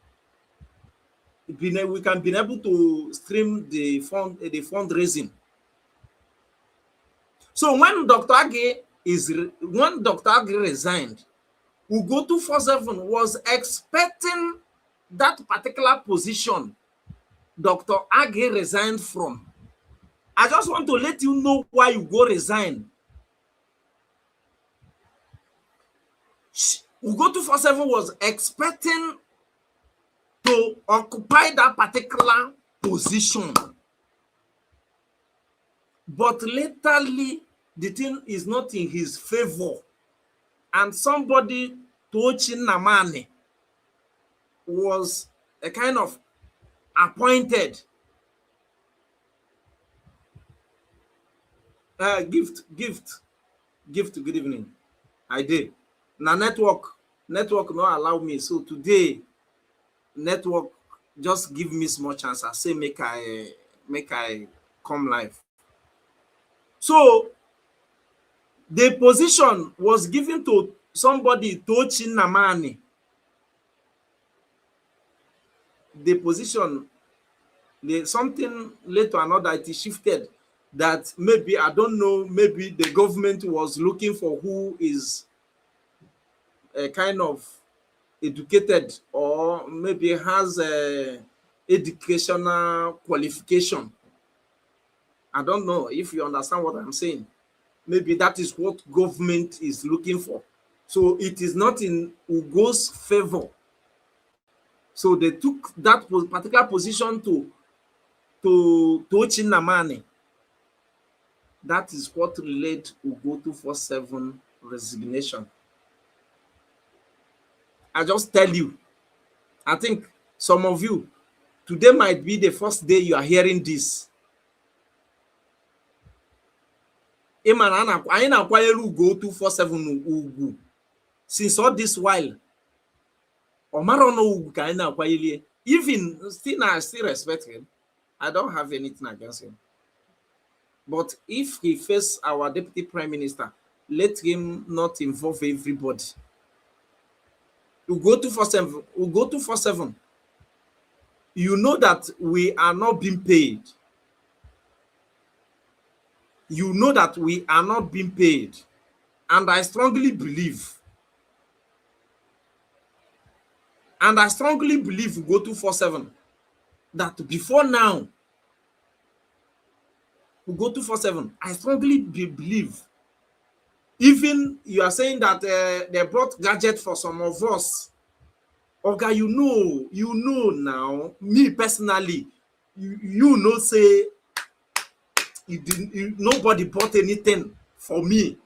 can be able to stream the fundraising. So when Dr. Agi when Dr. Agri resigned, Ugo247 was expecting that particular position Dr. Agri resigned from. I just want to let you know why Ugo resigned. Ugo247 was expecting to occupy that particular position. But latterly, the thing is not in his favor. And somebody, Tochin Namane, was a kind of appointed gift, good evening. I did. Now network not allow me. So today, network just give me small chance. I say make I come live. So the position was given to somebody, Tochin Namani. The position, something led to another, it shifted. That maybe, I don't know, maybe the government was looking for who is a kind of educated or maybe has a educational qualification. I don't know if you understand what I'm saying. Maybe that is what government is looking for. So it is not in Ugo's favor. So they took that particular position to Ochinamane. That is what led Ugo247 resignation. I just tell you, I think some of you, today might be the first day you are hearing this. I na-akwanyere Ugo247 ugwu since all this while. Even still, I still respect him. I don't have anything against him. But if he faces our deputy prime minister, let him not involve everybody. Ugo247, you know that we are not being paid. You know that we are not being paid. And I strongly believe, Ugo247, that before now, Ugo247, I strongly believe, even you are saying that they brought gadget for some of us. Okay, you know now, me personally, you know, say, nobody bought anything for me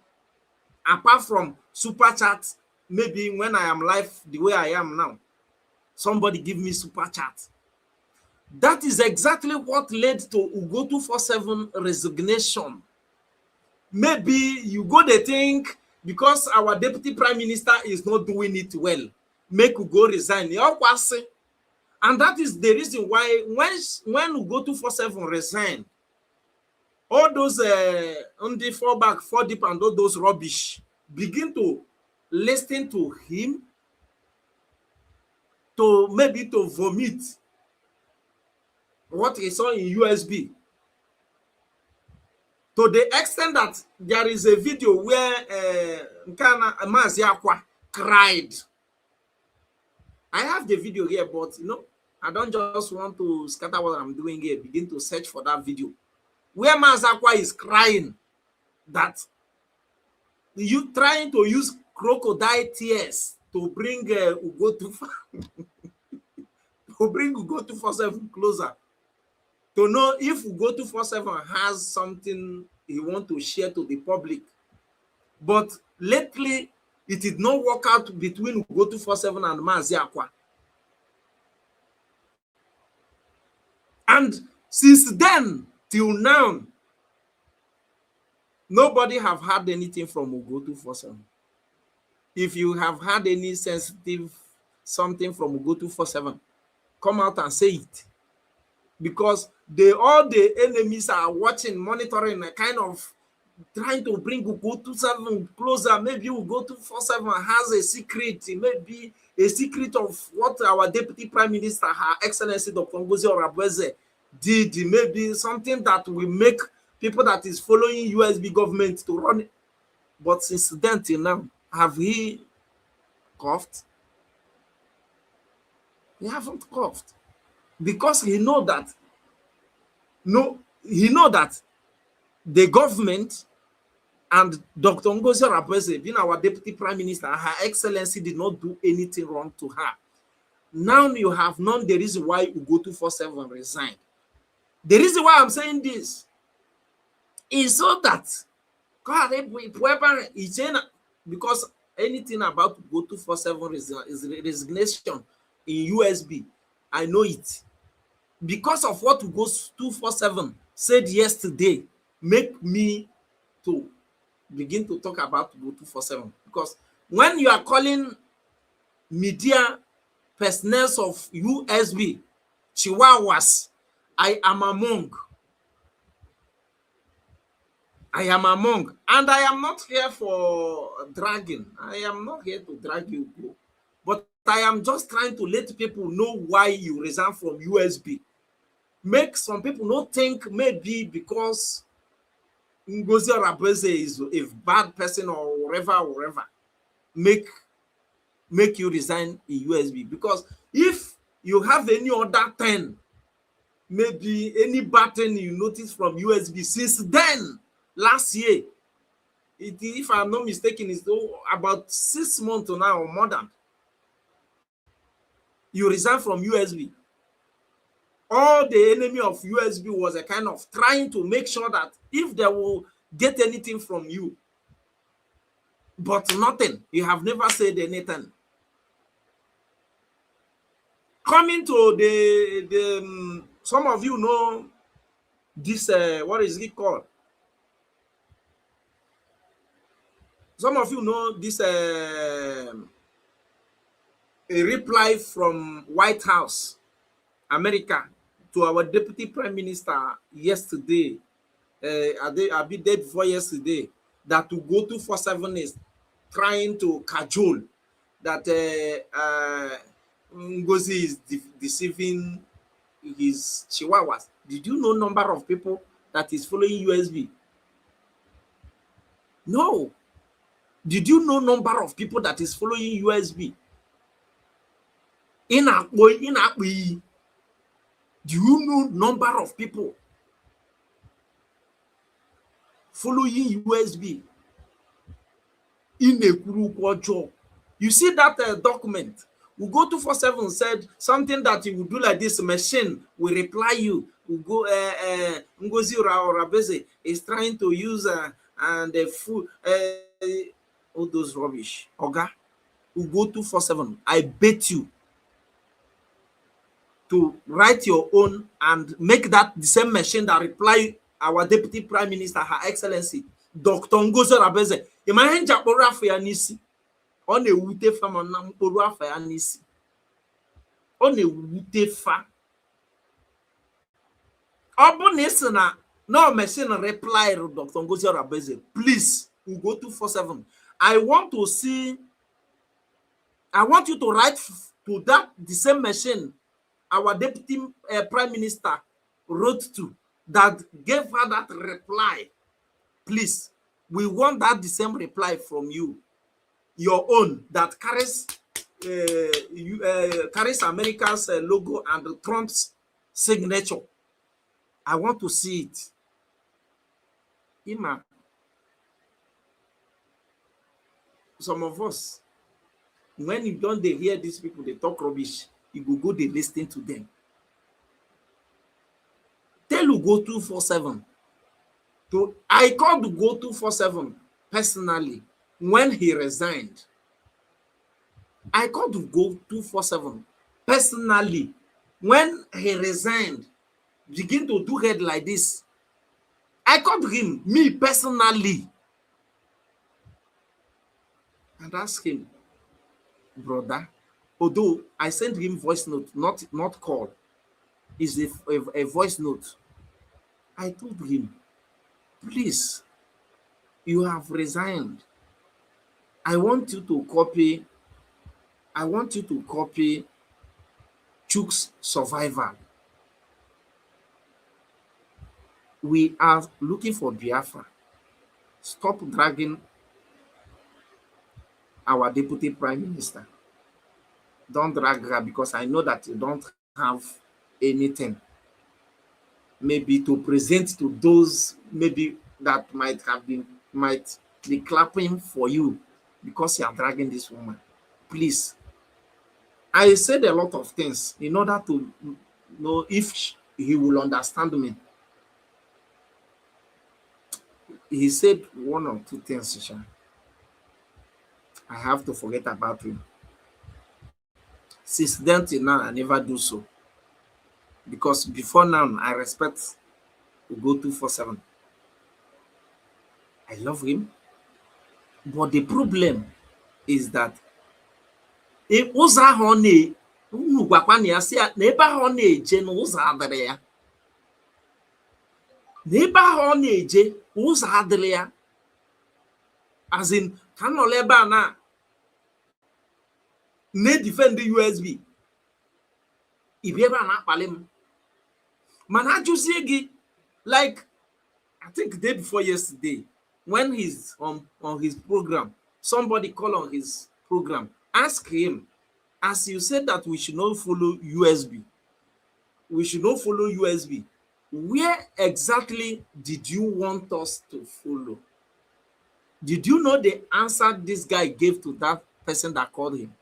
apart from super chat. Maybe when I am live the way I am now, somebody give me super chat. That is exactly what led to Ugo247 resignation. Maybe you go to think because our deputy prime minister is not doing it well, make Ugo resign. And that is the reason why when Ugo247 resigned, all those on the fall back, fall deep, and all those rubbish begin to listen to him, to maybe to vomit what he saw in USB. To the extent that there is a video where Maziakwa cried. I have the video here, but I don't just want to scatter what I'm doing here, begin to search for that video. Where Maziakwa is crying that you trying to use crocodile tears to bring Ugo247 closer, to know if Ugo247 has something he want to share to the public. But lately, it did not work out between Ugo247 and Maziakwa. And since then till now, nobody have heard anything from Ugo247. If you have had any sensitive something from Ugo247, come out and say it. Because all the enemies are watching, monitoring, a kind of trying to bring Ugo247 closer. Maybe Ugo247 has a secret, maybe a secret of what our deputy prime minister, Her Excellency Dr. Ngozi Oraveze, did. Maybe something that will make people that is following USB government to run. But since then till now, have he coughed? He haven't coughed. Because he know that the government and Dr. Ngozi Orebeze, being our deputy prime minister, Her Excellency did not do anything wrong to her. Now you have known the reason why Ugo 247 resigned. The reason why I'm saying this is so that because anything about Ugo 247 is resignation in USB, I know it. Because of what Ugo 247 said yesterday, make me to begin to talk about Ugo 247. Because when you are calling media personnel of USB Chihuahuas, I am among, and I am not here for dragging. I am not here to drag you, but I am just trying to let people know why you resign from USB. Make some people not think maybe because Ngozi Orebeze is a bad person or whatever, make you resign in USB. Because if you have any other 10, maybe any button you notice from USB since then, last year, if I'm not mistaken, it's about 6 months now or more than, you resign from USB. All the enemy of USB was a kind of trying to make sure that if they will get anything from you, but nothing. You have never said anything. Coming to the some of you know this, what is it called? Some of you know this, a reply from White House, America, to our deputy prime minister yesterday. I be dead for yesterday, that to go 247 is trying to cajole that Ngozi is deceiving his Chihuahuas. Did you know number of people that is following USB? No. Did you know number of people that is following USB? In Akwi, do you know number of people following USB? In a group or job. You see that document? Ugo 247 said something that you will do like this, machine will reply you. Ugo Ngozi Orebeze is trying to use and the food all those rubbish. Oga, Ugo 247, I bet you to write your own and make that the same machine that reply our deputy prime minister, Her Excellency Dr. Ngozi Orebeze. Imagine jakporo afọ ya n'isi. Ọ na-ewute fa ma na mkporo afọ ya n'isi. Ọ na-ewute fa. Ọ bụ na isi na no machine reply Dr. Ngozi Orebeze, please, Ugo 247. I want you to write to that the same machine our deputy prime minister wrote to, that gave her that reply. Please, we want that the same reply from you, your own, that carries carries America's logo and Trump's signature. I want to see it. Ima, some of us, when you don't they hear these people, they talk rubbish, you go they listen to them. Tell Ugo 247. I called Ugo 247 personally when he resigned. I called Ugo 247 personally when he resigned. Begin to do head like this. I called him, me personally, and asked him, brother, although I sent him voice note, not call, is a voice note. I told him, please, you have resigned. I want you to copy Chuk's survival. We are looking for Biafra. Stop dragging our deputy prime minister. Don't drag her because I know that you don't have anything maybe to present to those maybe that might be clapping for you because you are dragging this woman. Please. I said a lot of things in order to know if he will understand me. He said one or two things, Sha. I have to forget about him. Since then till now, I never do so. Because before now, I respect Ugo 247. I love him. But the problem is that ụzọ ahụ ọ na unu gwakwa na ya si ya na ebe ahụ ọ na-eje na ụzọ adịrị ya. Na ebe ahụ ọ na-eje ụzọ adịrị ya. As in, ka m nọrọ ebe a na-defend USB. Ibi ebe a na-akpali m. Mana ajụzie gị, like, I think the day before yesterday, when he's on his program, somebody called on his program, ask him, as you said that we should not follow USB, we should not follow USB, where exactly did you want us to follow? Did you know the answer this guy gave to that person that called him?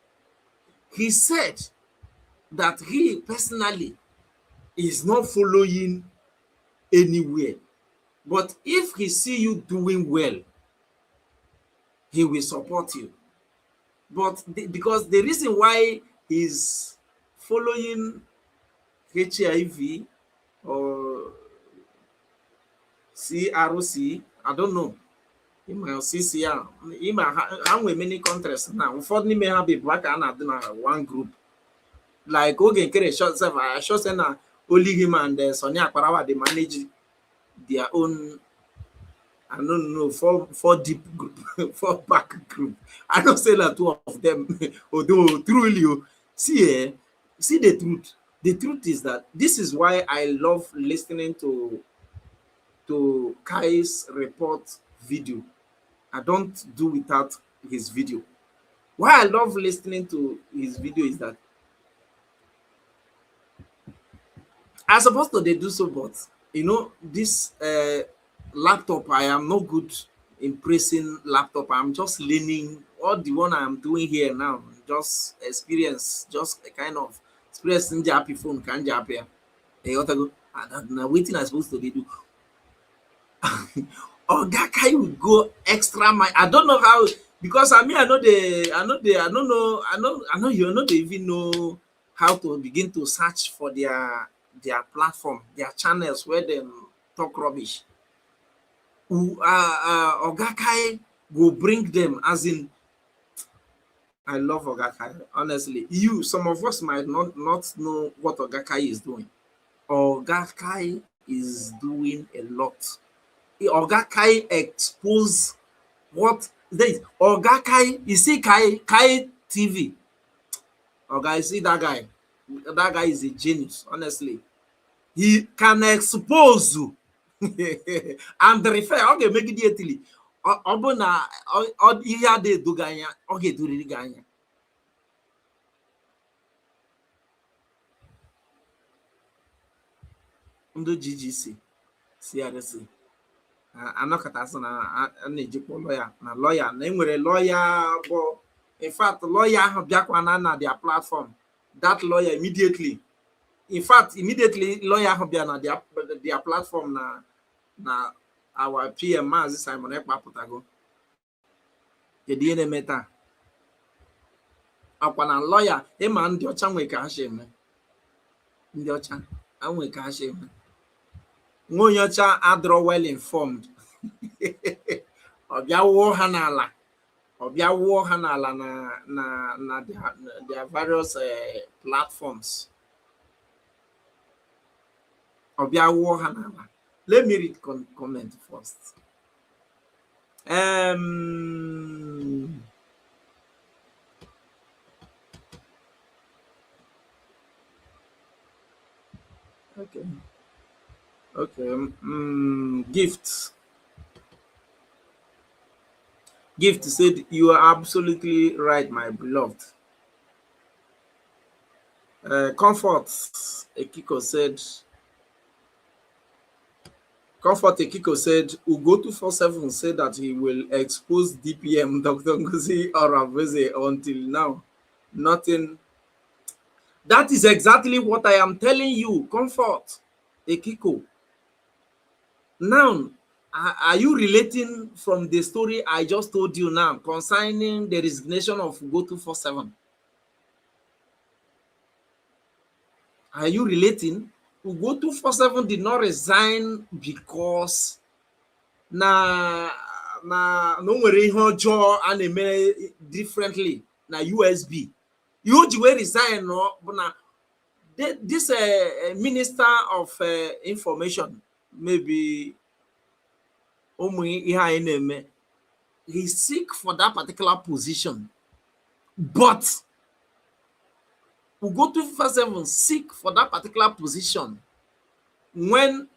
He said that he personally is not following anywhere. But if he see you doing well, he will support you. But because the reason why he's following HIV or CROC, I don't know. CCR, how many countries now? Unfortunately, may have a black and one group. Like Ogen Kere short I short na only him and Sonia Parawa they manage their own. I don't know, four deep group, four back group. I don't say that two of them, although truly, see the truth. The truth is that this is why I love listening to Kai's report video. I don't do without his video. Why I love listening to his video is that I'm supposed to do so, but you know, this laptop, I am not good in pressing laptop. I'm just learning. All the one I'm doing here now, just experience, just a kind of experience in Japan phone can Japan. Now waiting I'm supposed to do. Oh, that guy will go extra mile. I don't know how, because I mean I know you know they even know how to begin to search for their platform, their channels where they talk rubbish. Ogakai will bring them, as in, I love Ogakai, honestly. Some of us might not know what Ogakai is doing. Ogakai is doing a lot. Ogakai expose what they Ogakai, you see Kai TV. Oga, you see that guy? That guy is a genius, honestly. He can expose you. And refer, okay, make it dearly. Obona, ihe ade duganya, okay, do the ganya. Ndo GGC, CRC. Anọkọta sị na a na-ejikwa lawyer na enwere lawyer bụ, in fact lawyer ahụ bịakwa na their platform, that lawyer immediately, in fact immediately lawyer ahụ bịa na their platform na our PM Maazị Simon Ekpa pụtago. Kedu ihe na-eme taa? Akwa na lawyer ịma ndị ọcha nwe ka ha si eme. Ndị ọcha anwe ka ha si eme. Nwoyocha adro well informed. Obia wo hanala. Obia wo hanala na their various platforms. Obia wo hanala. Let me read comment first. Okay. Okay, gifts. Gift said, you are absolutely right, my beloved. Comfort Ekiko said, Ugo247 said that he will expose DPM Dr. Ngozi Oraveze until now. Nothing. That is exactly what I am telling you, Comfort Ekiko. Now, are you relating from the story I just told you now concerning the resignation of Ugo247? Are you relating? Ugo247 did not resign because na no nwere ihe ọjọọ a na-eme differently na USB. You ji wee resign no bụ na this minister of information, maybe ụmụ ihe anyị na-eme, he seek for that particular position, but Ugo247 seek for that particular position when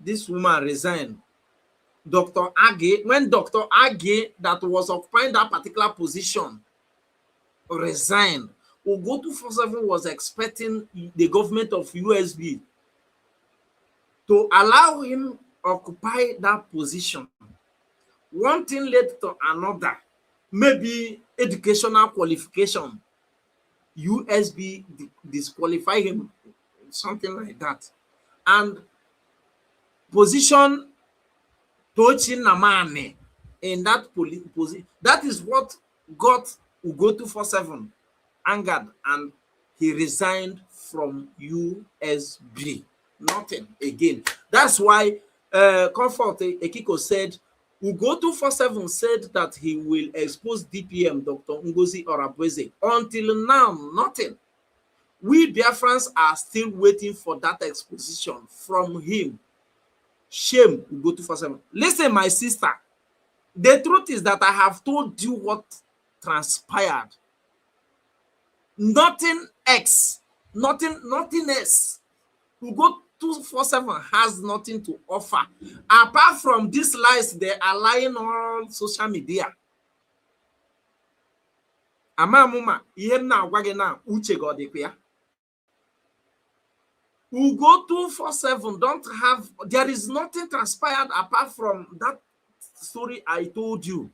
this woman resigned. Dr. Age, when Dr. Age, that was occupying that particular position, resigned, Ugo247 was expecting the government of USB to allow him occupy that position. One thing led to another, maybe educational qualification, USB disqualify him, something like that, and position Tochi Namane in that position. That is what got Ugo247 angered, and he resigned from USB. Nothing again. That's why Comfort Ekiko said Ugo247 said that he will expose DPM Dr. Ngozi Oraveze. Until now, nothing. We Biafrans are still waiting for that exposition from him. Shame Ugo247. Listen, my sister. The truth is that I have told you what transpired. Nothing else. Nothing else. Ugo247 has nothing to offer. Apart from these lies, they are lying on social media. Amamuma, ihe na agwa gị na uche gị ọ dịkwa ya. Ugo247 don't have, there is nothing transpired apart from that story I told you.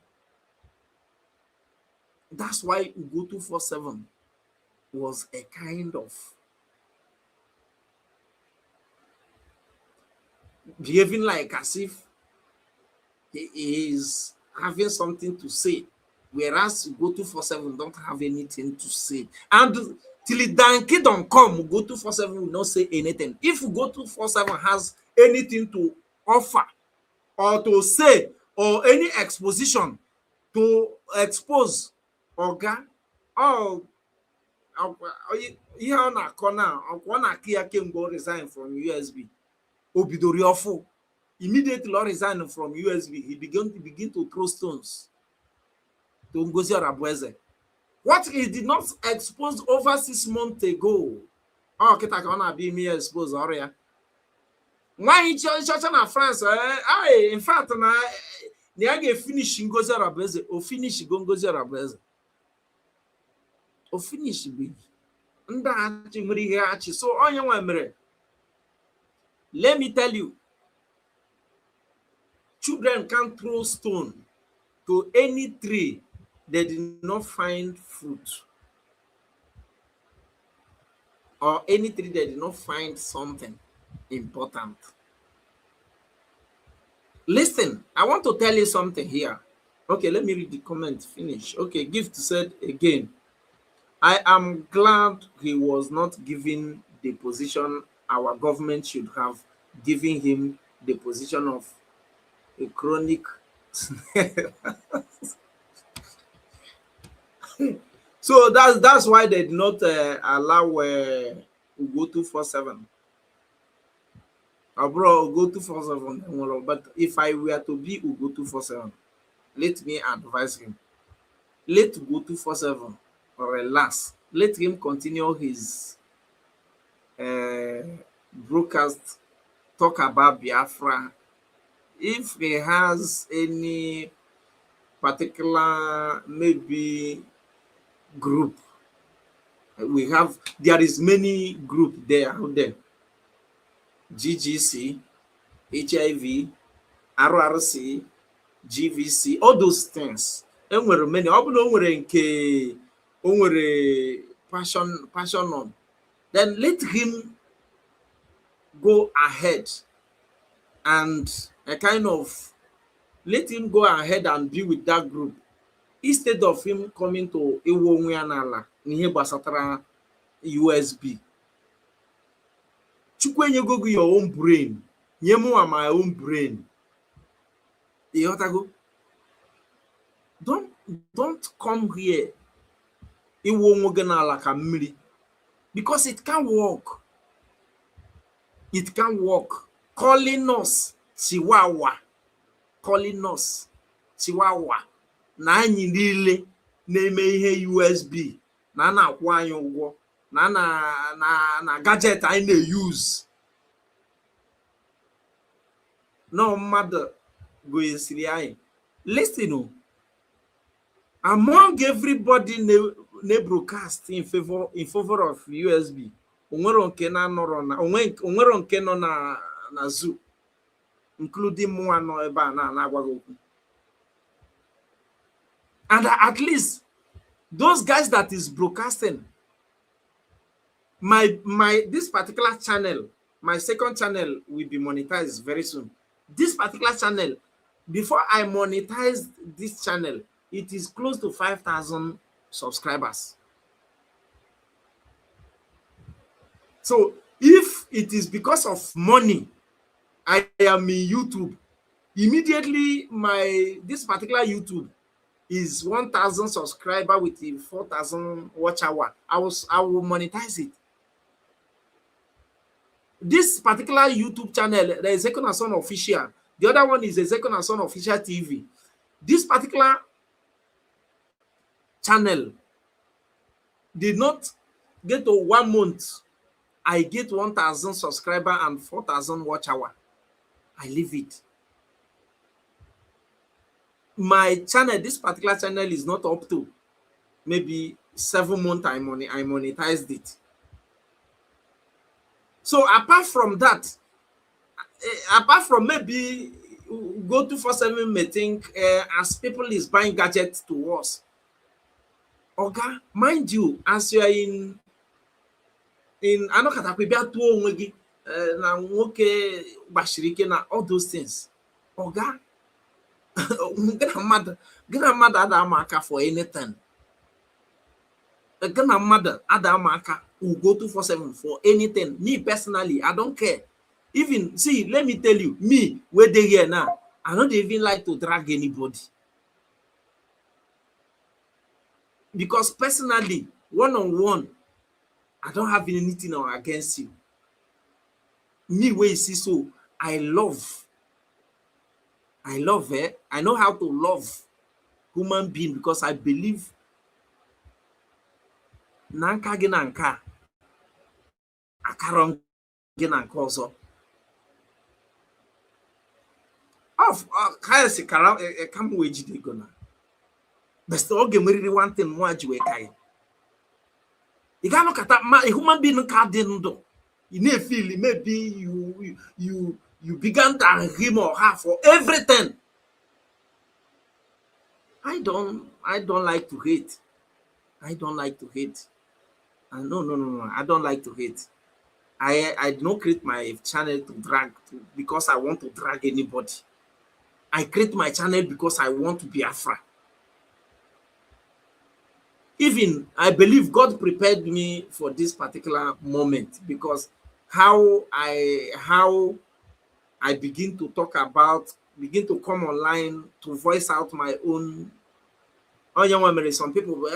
That's why Ugo247 was a kind of behaving like as if he is having something to say, whereas Ugo247 don't have anything to say. And till dar.k don't come, Ugo247 will not say anything. If Ugo247 has anything to offer or to say, or any exposition to expose Oga, or ihe ọ na-akọ na ọ na-akị ya kemgbe resign from USB. Obidoriofu. Immediately resigned from USB, he begin to throw stones to Ngozi Oraveze. What he did not expose over 6 months ago. Oh, kita ka na be me expose area. Why in church na France? In fact, na ga finish Ngozi Oraveze, o finish Ngozi Oraveze. O finish be. Nda achi nwere ihe achi. So onye nwa mere. Let me tell you, children can't throw stone to any tree they did not find fruit, or any tree they did not find something important. Listen, I want to tell you something here. Okay, let me read the comment. Finish. Okay, Gift said again, I am glad he was not given the position our government should have given him, the position of a chronic. So that's why they did not allow Ugo247. Bro, Ugo247. But if I were to be Ugo247, let me advise him. Let Ugo247 relax. Let him continue his broadcast, talk about Biafra, if he has any particular maybe group, there is many group there out there, GGC, HIV, RRC, GVC, all those things. Enwere many. Ọ bụ na o nwere nke o nwere passion on, then let him go ahead and let him go ahead and be with that group instead of him coming to ewu onwe ya n'ala n'ihe gbasatara USB. Chukwu enyego gị your own brain, nye mụ my own brain. Don't come here ewu onwe gị n'ala ka mmiri, because it can't work. It can't work. Calling us Chihuahua, na anyị niile na-eme ihe USB, na na-akwụ anyị ụgwọ, na gadget anyị na-use. No mmadụ goyesiri anyị. Listen, among everybody na broadcast in favor of USB, onwero nke nọ na zoo, including mụ nọ ebe a na-agwa gị okwu. And at least those guys that is broadcasting this particular channel, my second channel will be monetized very soon. This particular channel, before I monetize this channel, it is close to 5,000 subscribers. So if it is because of money I am in YouTube, immediately this particular YouTube is 1,000 subscriber with 4,000 watch hour. I will monetize it. This particular YouTube channel, there is Second and Son Official. The other one is a Second and Son Official TV. This particular channel did not get to 1 month. I get 1,000 subscriber and 4,000 watch hour. I leave it. My channel, this particular channel, is not up to maybe 7 months. I monetized it. So apart from that, apart from maybe go 247 may think as people is buying gadgets to us. Okay, mind you, as you are in anokatakwe tu onwe gi na nwoke gbashirike na all those things. Oga, gina mmadụ ada ama aka for anything. Gina mmadụ ada ama aka who go 247 for anything. Me personally, I don't care. Even, see, let me tell you, me, where they here now, I don't even like to drag anybody. Because personally, one-on-one, I don't have anything against you. Me, where you see, so I love, I know how to love human being because I believe nanka ginanka akarong ginanka also. Of kaya si kara kamu wejide gona. Best oge meriri one thing mo ajiwe kai. Igano kata a human being ka dị ndụ. You may feel maybe you began to him or her for everything. I don't like to hate. I don't like to hate. No. I don't like to hate. I don't create my channel to drag because I want to drag anybody. I create my channel because I want to be Biafra. Even I believe God prepared me for this particular moment because how I begin to talk about, begin to come online to voice out my own. Some people,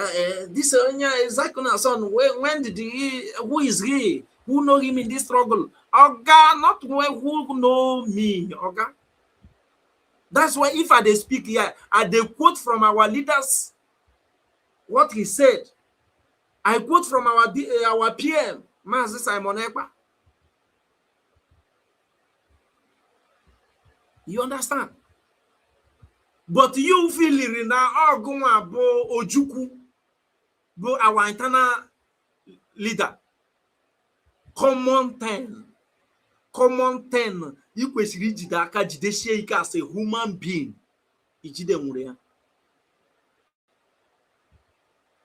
this is Zakuna son. When did he? Who is he? Who know him in this struggle? Oga, not who know me. Oga. That's why if I speak here, I quote from our leaders what he said. I quote from our PM, Master Simon Ekpa. You understand? But you feel now bo Ojuku, bo our internal leader. Common 10. You kwesịrị ijide aka jidesie ike as a human being. Ijide nwure ya.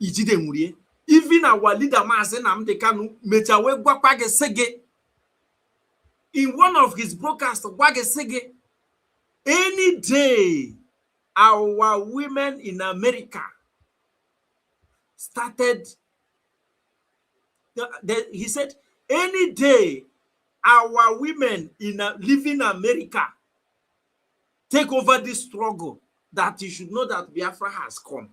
Ijide nwure. Even our leader Maazị Nnamdi Kanu mecha we gwakwa gị sị gị in one of his broadcasts gwa gị sị gị any day our women in America started he said any day our women in living America take over this struggle, that you should know that Biafra has come.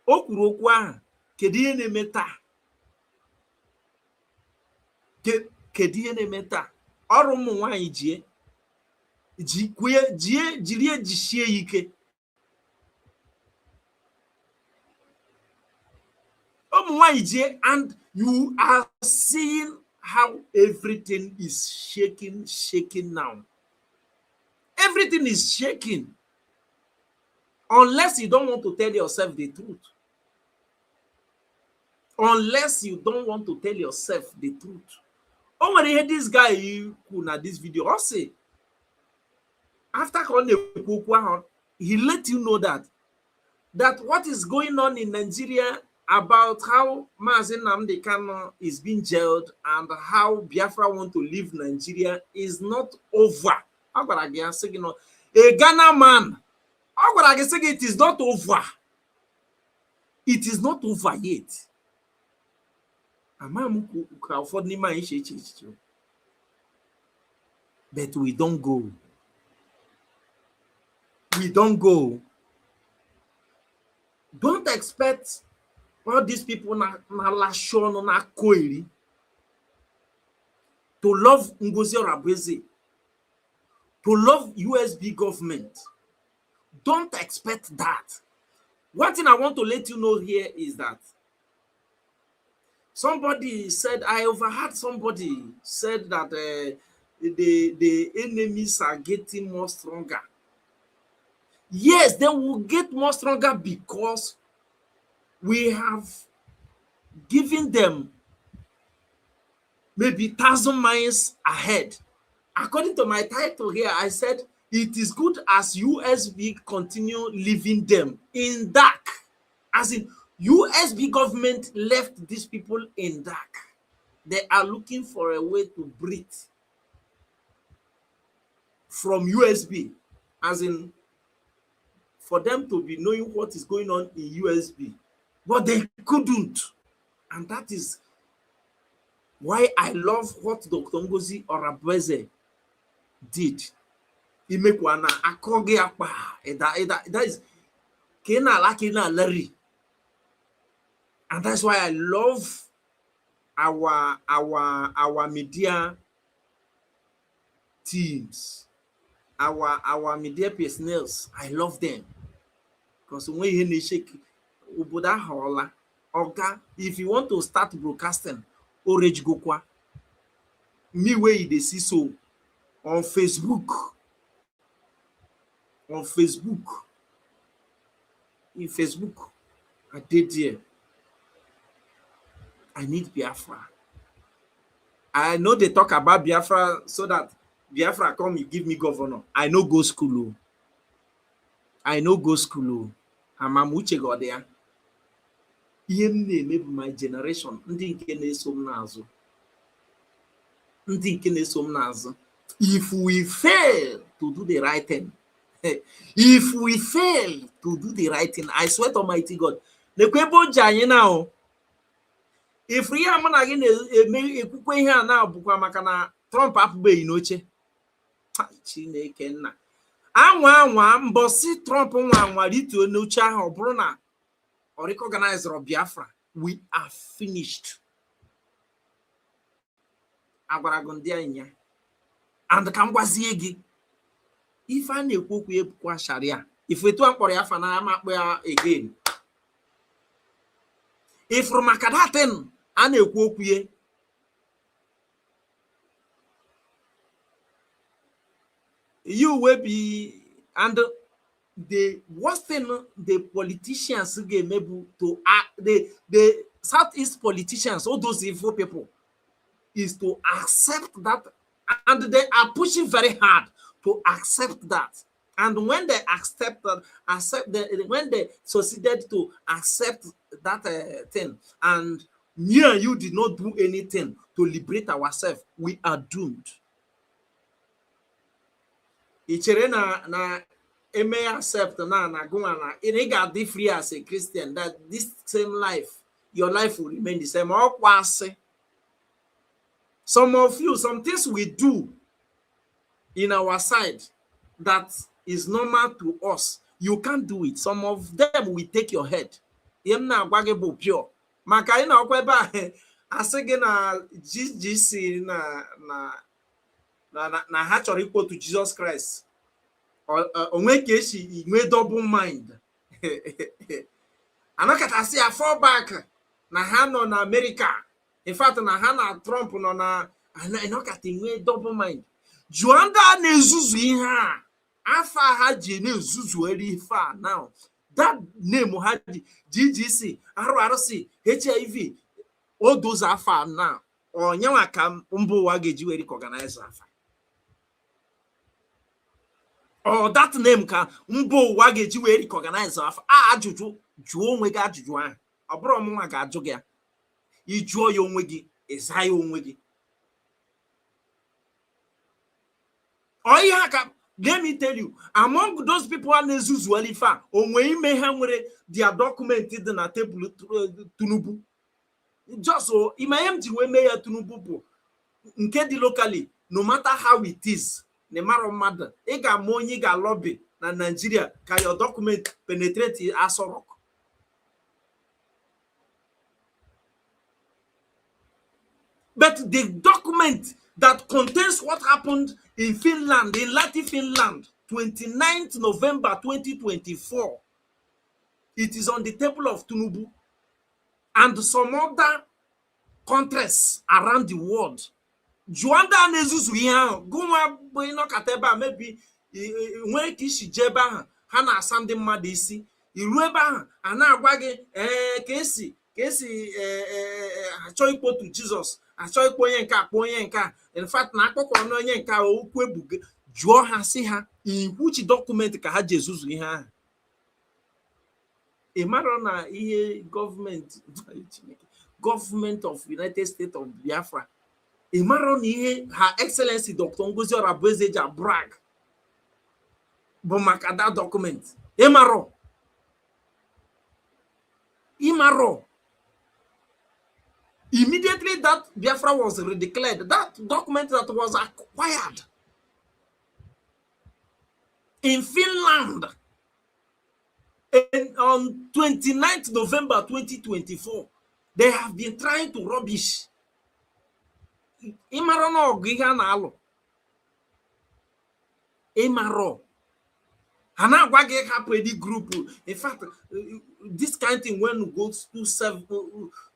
O kwuru okwu ahụ, kedu ihe na-eme taa? Kedu ihe na-eme taa? Ọrụ ụmụ nwaanyị jiri ejisie ike. And you are seeing how everything is shaking now. Everything is shaking. Unless you don't want to tell yourself the truth. Unless you don't want to tell yourself the truth. Oh, when you hear this guy who na this video, also after he let you know that what is going on in Nigeria about how Maazị Nnamdi Kanu is being jailed and how Biafra want to leave Nigeria is not over. A Ghana man, it is not over. It is not over yet. But we don't go. We don't go. Don't expect all these people na lashon na koiri to love Ngozi Orabeze, to love USB government. Don't expect that. One thing I want to let you know here is that somebody said, I overheard somebody said that the enemies are getting more stronger. Yes, they will get more stronger because we have given them maybe 1,000 miles ahead. According to my title here, I said, it is good as USB continue leaving them in dark. As in, USB government left these people in dark. They are looking for a way to breathe from USB. As in, for them to be knowing what is going on in USB. But they couldn't. And that is why I love what Dr. Ngozi Orabeze did. Imekwana akoge apa. That is kena lakina Larry. And that's why I love our media teams, our media personnel. I love them. Because when you shake if you want to start broadcasting, Orange Gokwa, me way they see so on Facebook. On Facebook. In Facebook, I did here. I need Biafra. I know they talk about Biafra so that Biafra come, you give me governor. I know go school. I know go school. I'm a muche go there. Maybe my generation. If we fail to do the right thing, if we fail to do the right thing, I swear to Almighty God, now. If we are again a now, Trump up be noche. Chineke na. Anwa mbosi Trump nwa ritu noche ahụ bụrụ na or recognize Biafra. We are finished. Agwaragondia nya. And ka ngwazie gị. If I na-ekwu ekwu sharia, if we to akpọrọ ya fana amakpọ ya again. If from Makadaten a na-ekwu okwu ye, you will be, and the worst thing the politicians get able to act, the Southeast politicians, all those evil people, is to accept that, and they are pushing very hard to accept that. And when they accept that, when they succeeded to accept that thing, and me and you did not do anything to liberate ourselves, we are doomed. Ichere na may accept na go na it got free as a Christian that this same life, your life will remain the same. Some of you, some things we do in our side that is normal to us, you can't do it. Some of them will take your head. Pure. Maka ina okweba asige na GGC na ha chọrọ ikwu to Jesus Christ. Onwe ka esi inwe double mind. Anakata si a fall back na ha nọ na America. In fact, na ha na Trump nọ na anakata inwe double mind. Juanda na-ezuzu ihe a. Afa ha ji na-ezuzu eri ife a now. That name ha ji GGC, RRC, HIV, all those afa now. Onyewa ka mba ụwa ga-eji were recognize afa. Or that name ka mba ụwa ga-eji were recognize afa. Ajụjụ jụọ onwe gị ajụjụ ahụ. Ọ bụrụ ọmụnwa ga-ajụ gị ya. Ị jụọ ya onwe gị, ịza ya onwe gị. Let me tell you, among those people who na-ezuzu alifa, onwe ime ha nwere their document dị na table Tinubu. Just so imayem ji we mee ya Tinubu bụ nke dị locally, no matter how it is, ne maro mmadụ, ị ga-ama onye ga lobby na Nigeria ka your document penetrate Aso Rock. But the document that contains what happened in Finland, in Latin Finland, 29th November 2024. It is on the table of Tinubu and some other countries around the world. Juanda nezuzu ya guma boino kateba maybe when kishi jeba hana asande mmadụ isi iru ebe ahụ ana agwa gị kesi achọ ikpotu Jesus achọ ikpo onye nke akpọ onye nke. In fact na akpọkọ na onye nke okwu ebuge jụọ ha si ha iwuchi document ka ha jezuzu ihe ahụ. Imaro na ihe government of United States of Biafra, imaro na ihe Her Excellency Dr. Ngozi Orabuezeja brag bụ maka that document. Imaro immediately that Biafra was redeclared, that document that was acquired in Finland and on 29th November 2024, they have been trying to rubbish. Imaro no giga na alo. Imaro. Hana gwage happen the group. In fact, this kind of thing when we go to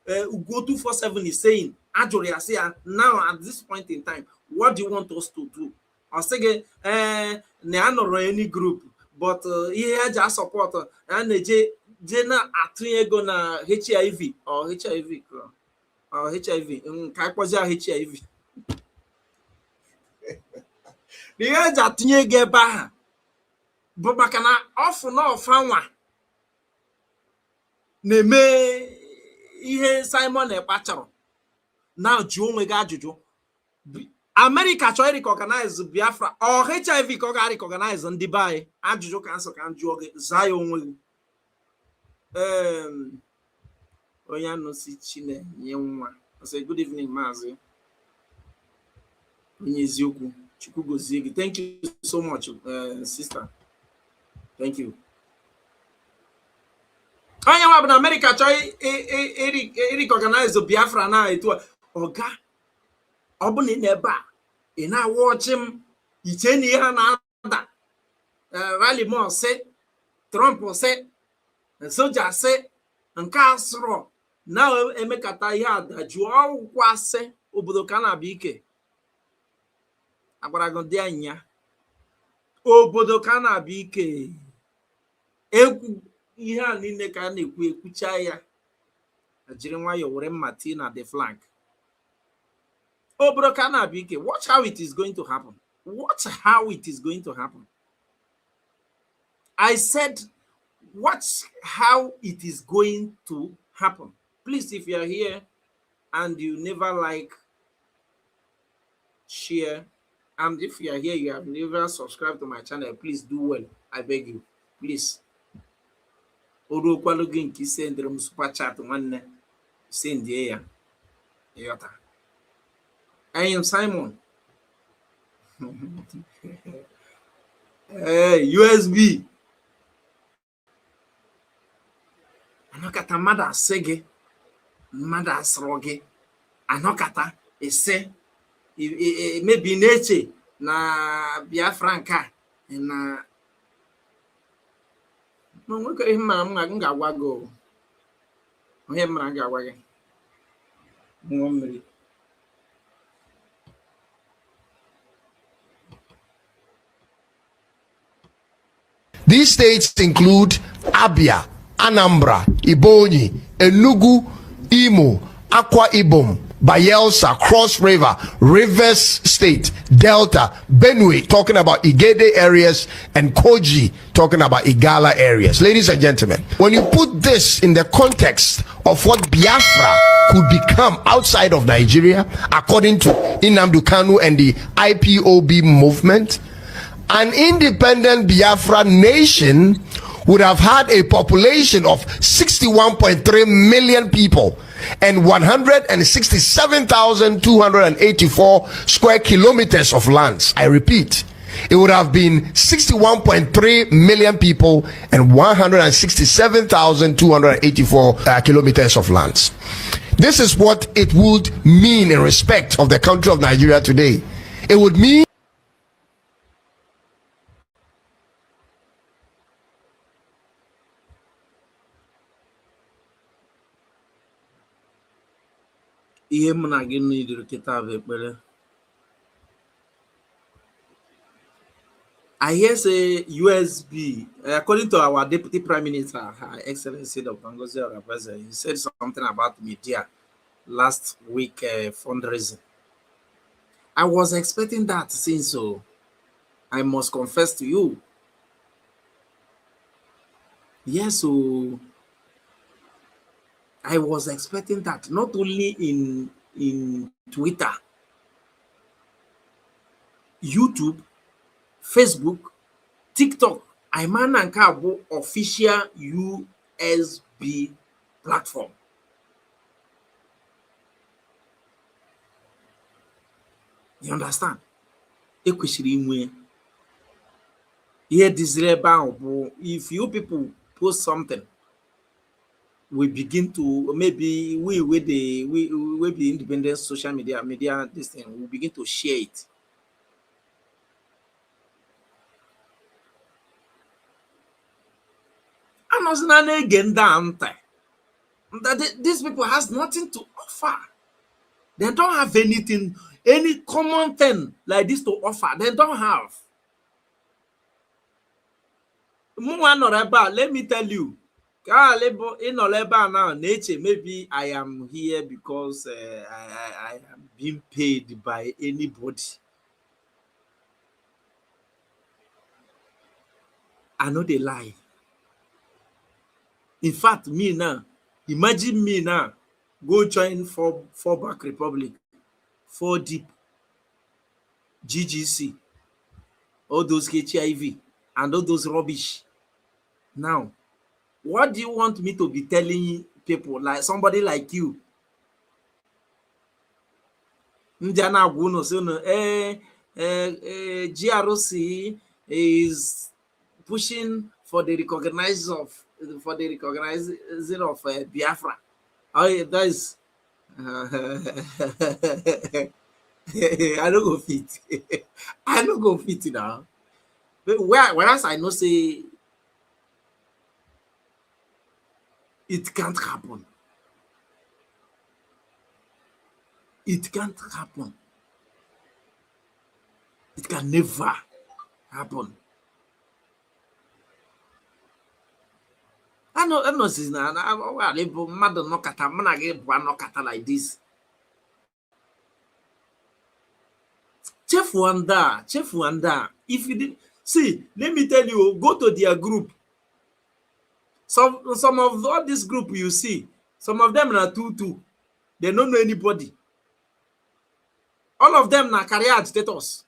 247 is saying, Ajori I say now at this point in time, what do you want us to do? I say ne anoro any group, but here just support and na ego na HIV or HIV. Ka kpozi HIV. The age atinye ge ba bụ maka na ofu na ofanwa na-eme ihe Simon Ekpacharo na ji onwe ga ajụjụ. America chọrọ recognize Biafra or HIV ka ọ ga recognize ndị bai. Ajụjụ ka nsọ ka njụọ gị zaa ya onwe gị. Onye anọ si Chine nye nwa. I say good evening Maazị. Onye eziokwu Chukwu gozie gị. Thank you so much sister. Thank you. Onye nwa bụ na America chọrọ recognize Biafra na etu oga ọ bụ na ebe a ị na-awọchi m iche na ihe na-ada rally mo se Trump se soja se nke asụrụ na emekata ihe adajụ ọgwụkwọ ase obodo ka na-abịa ike agbara gị ndị anya obodo ka na-abịa ike ekwu ihe a niile ka a na-ekwu ekwucha ya jiri nwayọọ were mma tii na the flank. Obodo ka na-abịa ike. Watch how it is going to happen. Watch how it is going to happen. I said watch how it is going to happen. Please, if you are here and you never like, share, and if you are here you have never subscribed to my channel, please do well. I beg you, please. Orukwalo gị nke sendere m super chat nwanne send ya yota. I am Simon. Hey, USB. Anọkata mmadụ asị gị, mmadụ asịrị gị, anọkata ese maybe na-eche na Biafra nke a na nwoke ihe mara m ga-agwa gị onye mara m ga-agwa gị ṅụọ mmiri. These states include Abia, Anambra, Ibonyi, Enugu, Imo, Akwa Ibom, Bayelsa, Cross River, Rivers State, Delta, Benue, talking about Igede areas, and Koji, talking about Igala areas. Ladies and gentlemen, when you put this in the context of what Biafra could become outside of Nigeria, according to Nnamdi Kanu and the IPOB movement, an independent Biafra nation would have had a population of 61.3 million people and 167,284 square kilometers of lands. I repeat, it would have been 61.3 million people and 167,284 kilometers of lands. This is what it would mean in respect of the country of Nigeria today. It would mean ihe m na gị n'idoro kịta bụ ekpere. I hear say USB, according to our Deputy Prime Minister, Her Excellency Dr. Ngozi Oraveze, he said something about media last week fundraising. I was expecting that since, so I must confess to you. Yes, so I was expecting that, not only in Twitter, YouTube, Facebook, TikTok. Iman and Kabo official USB platform. You understand? If you people post something, we begin to, maybe we with the independent social media this thing, we begin to share it. And also again that these people has nothing to offer. They don't have anything, any common thing like this to offer. They don't have. Let me tell you. Now, nature, maybe I am here because I am being paid by anybody. I know they lie. In fact, me now, imagine me now, go join four back Republic, 4 deep, GGC, all those HIV, and all those rubbish. Now, what do you want me to be telling people, like somebody like you? GRC is pushing for the recognition of Biafra. Oh, that is I don't go fit. I don't go fit now. But whereas I know say it can't happen. It can't happen. It can never happen. I know this now. Mother no kata, man again, no kata like this. Chef Wanda. If you did see, let me tell you, go to their group. Some of all this group you see, some of them are two. They don't know anybody. All of them are career agitators.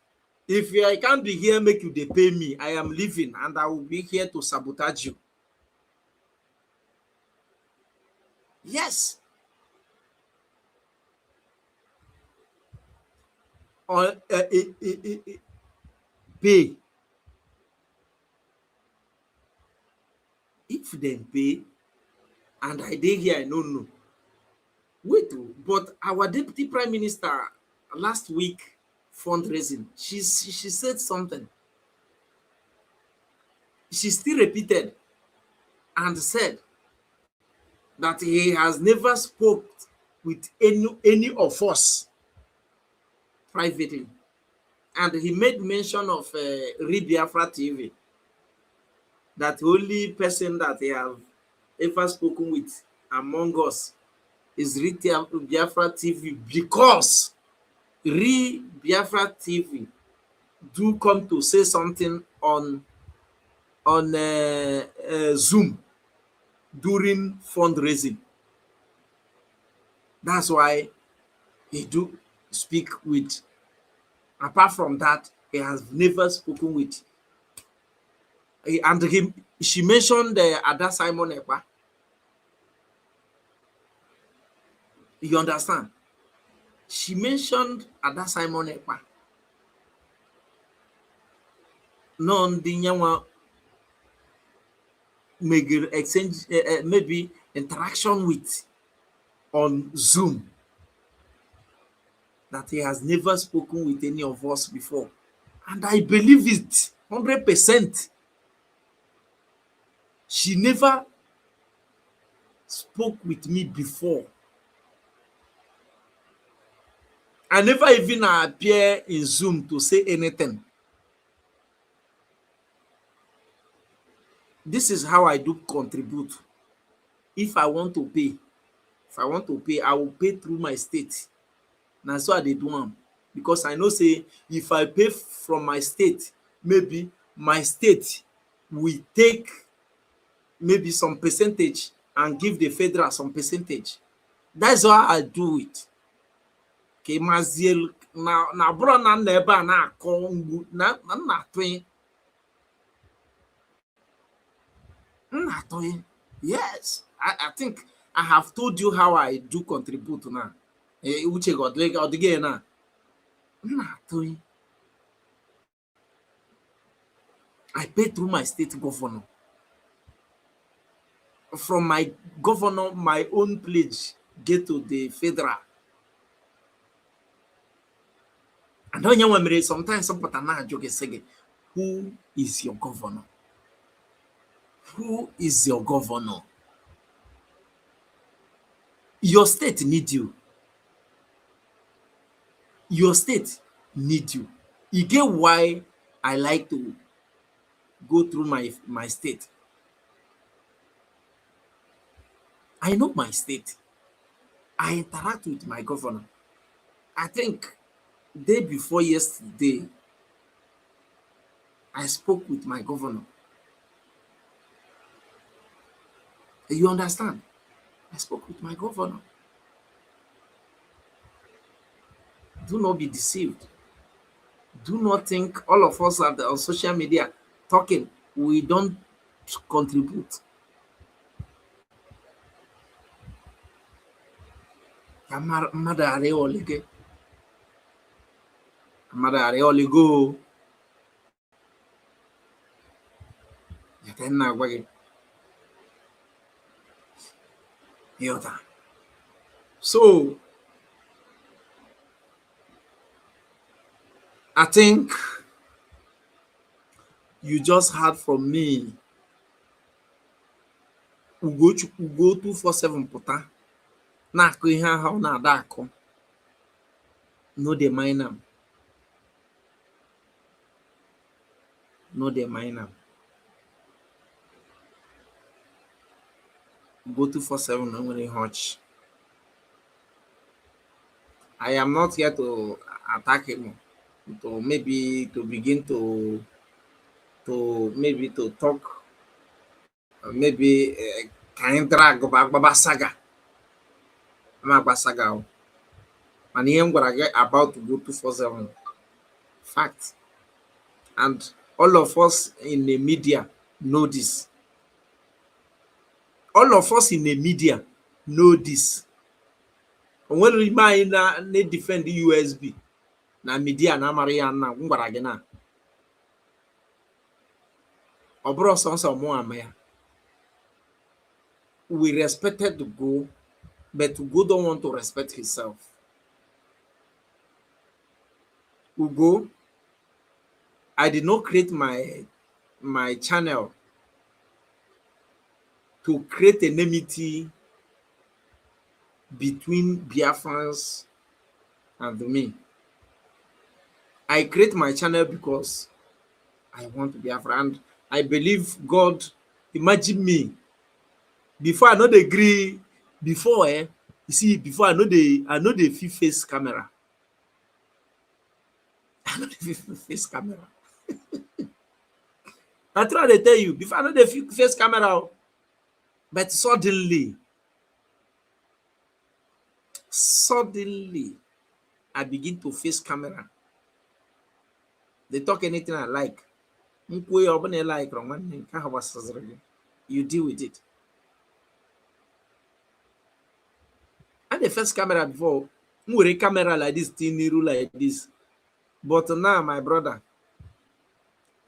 If I can't be here, make you they pay me. I am leaving and I will be here to sabotage you. Yes. Or pay. If they pay, and I did here, I don't know. Wait, but our deputy prime minister last week fundraising, she said something. She still repeated and said that he has never spoke with any of us privately. And he made mention of Biafra TV, that the only person that he have ever spoken with among us is Biafra TV, because Biafra TV do come to say something on Zoom during fundraising. That's why he do speak with. Apart from that, he has never spoken with. And she mentioned Ada Simon Ekpa. You understand? She mentioned Ada Simon Ekpa. Non Dinyawa exchange maybe interaction with on Zoom, that he has never spoken with any of us before. And I believe it 100%. She never spoke with me before. I never even appear in Zoom to say anything. This is how I do contribute. If I want to pay, I will pay through my state. Now so I dey do am, because I know say if I pay from my state, maybe my state will take maybe some percentage and give the federal some percentage. That's why I do it. Okay, maziel na bro na ebe a na akọ mgbu na atụ. Yes, I think I have told you how I do contribute now. Uche God again now. I pay through my state governor. From my governor, my own pledge get to the federal. And then sometimes who is your governor? Who is your governor? Your state need you. Your state need you. You get why I like to go through my state. I know my state. I interact with my governor. I think day before yesterday, I spoke with my governor. You understand? I spoke with my governor. Do not be deceived. Do not think all of us are on social media talking. We don't contribute. Madare oligo. Yatenna gwage. Yota. So I think you just heard from me. Ugo 247 puta. Na ko ihe ahụ na-ada akọ. No dey mind am. No dey mind am. go 247 only hunch. I am not here to attack him, to maybe to begin to maybe to talk, maybe can drag Baba Saga. I'm a saga. And here I'm gonna get about to go 247. Fact. And all of us in the media know this. All of us in the media know this. And when we mind they defend the USB, na media na Mariana, Ngwaragena. Obro sonsa mo amaya. We respected to go, but Ugo don't want to respect himself. Ugo, I did not create my channel to create enmity between Biafrans and me. I create my channel because I want to be Biafra, and I believe God. Imagine me before I know the agree. Before you see, before I know the face camera. I know the face camera. I try to tell you before I know the face camera, but suddenly I begin to face camera. They talk anything I like. You deal with it. And the first camera before, a camera like this, like this. But now, my brother,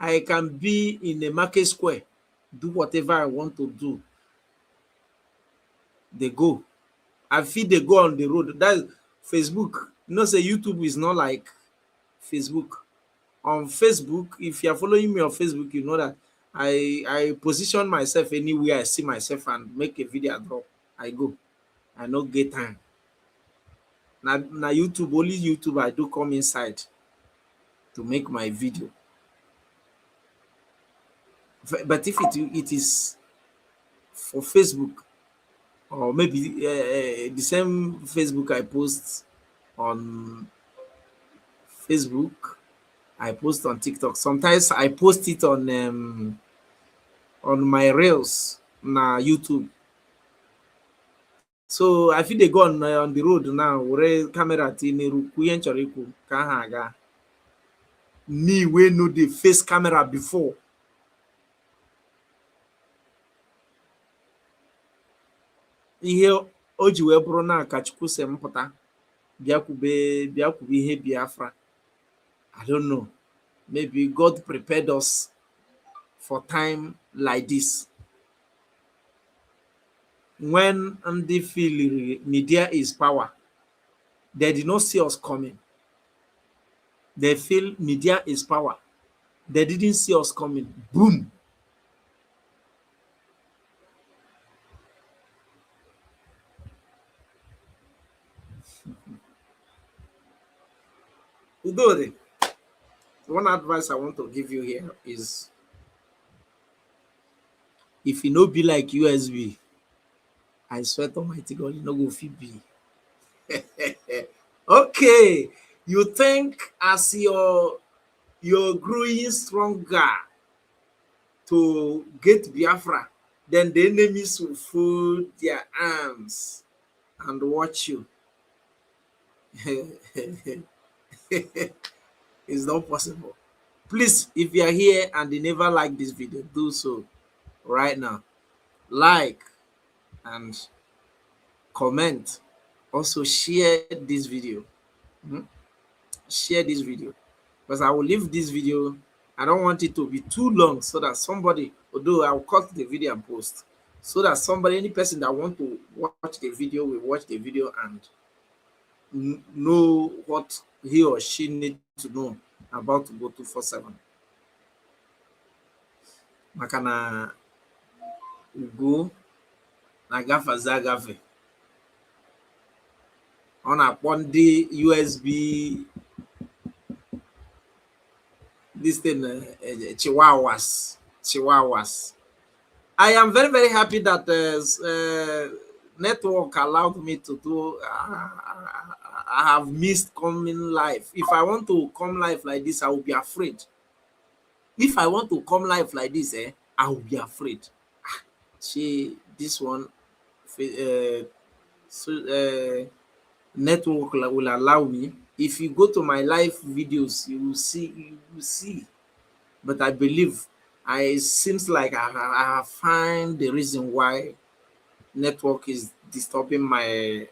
I can be in a market square, do whatever I want to do. They go. I feel they go on the road. That's Facebook. You know, say YouTube is not like Facebook. On Facebook, if you are following me on Facebook, you know that I position myself anywhere I see myself and make a video drop. I go. I no get time. Now YouTube, only YouTube I do come inside to make my video. But if it is for Facebook, or maybe the same Facebook I post on Facebook, I post on TikTok. Sometimes I post it on my reels na YouTube. So I feel they go on the road now. Where camera tineru kuyen choriku kahaga. Me we know the face camera before. Ihe o ji wee bụrụ na ka Chukwu si mpụta bịa kwube ihe Biafra. I don't know. Maybe God prepared us for time like this. When they feel media is power, they did not see us coming. They feel media is power. They didn't see us coming. Boom. Udode, one advice I want to give you here is, if you no be like USB, I swear to Almighty God, you no go fit be. Okay, you think as you're growing stronger to get Biafra, then the enemies will fold their arms and watch you. It's not possible. Please, if you are here and you never like this video, do so right now. Like and comment. Also share this video. Share this video, because I will leave this video. I don't want it to be too long, so that somebody, although I'll cut the video and post, so that somebody, any person that want to watch the video will watch the video and know what he or she needs to know about to go 247. Makana Ugo na gafaza gafe. On upon the USB, this thing chihuahuas. I am very, very happy that network allowed me to do. I have missed coming live. If I want to come live like this, I will be afraid. If I want to come live like this, I will be afraid. See, this one, so, network will allow me. If you go to my live videos, you will see. You will see. But I believe, it seems like I find the reason why network is disturbing my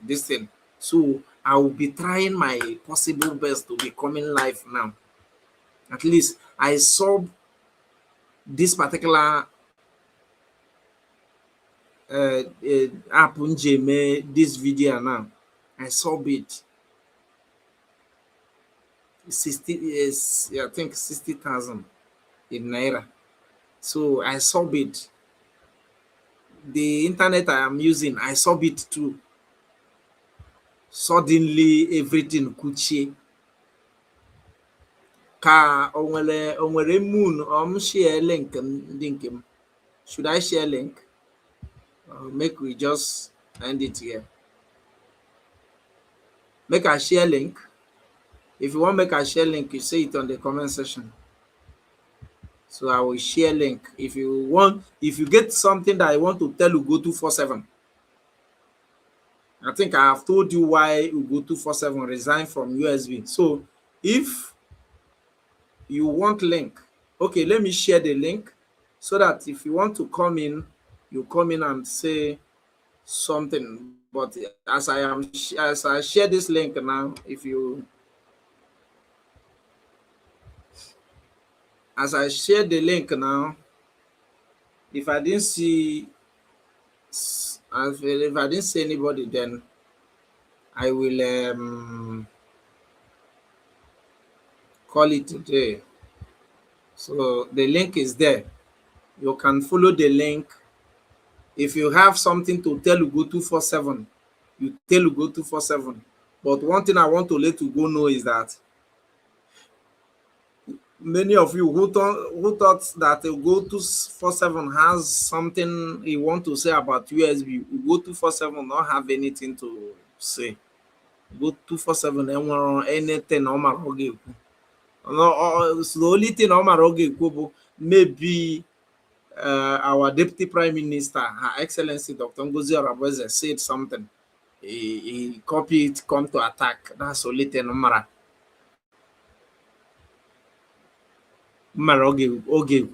this thing. So I will be trying my possible best to be coming live now. At least I saw this particular app Njeme, this video now. I saw it 60 is, I think 60,000 in naira. So I saw it. The internet I am using, I saw it too. Suddenly everything kuchie. Ka onwere moon share link ndị nke m. Should I share link? Make we just end it here. Make a share link. If you want make a share link, you say it on the comment section. So I will share link. If you get something that I want to tell Ugo 247. I think I have told you why Ugo 247 resigned from USB. So if you want link, okay, let me share the link so that if you want to come in, you come in and say something. But as I share this link now, as I share the link now, if I didn't see anybody, then I will call it today. So the link is there. You can follow the link. If you have something to tell Ugo 247, you tell Ugo 247. But one thing I want to let Ugo know is that many of you who thought that Ugo 247 has something he want to say about USB, Ugo 247 don't have anything to say. Ugo 247 anything Omar Oge. No, the only thing Omar Oge maybe our Deputy Prime Minister, Her Excellency Dr. Ngozi Oraboze, said something. He copied, come to attack. That's the only thing Omar Oge.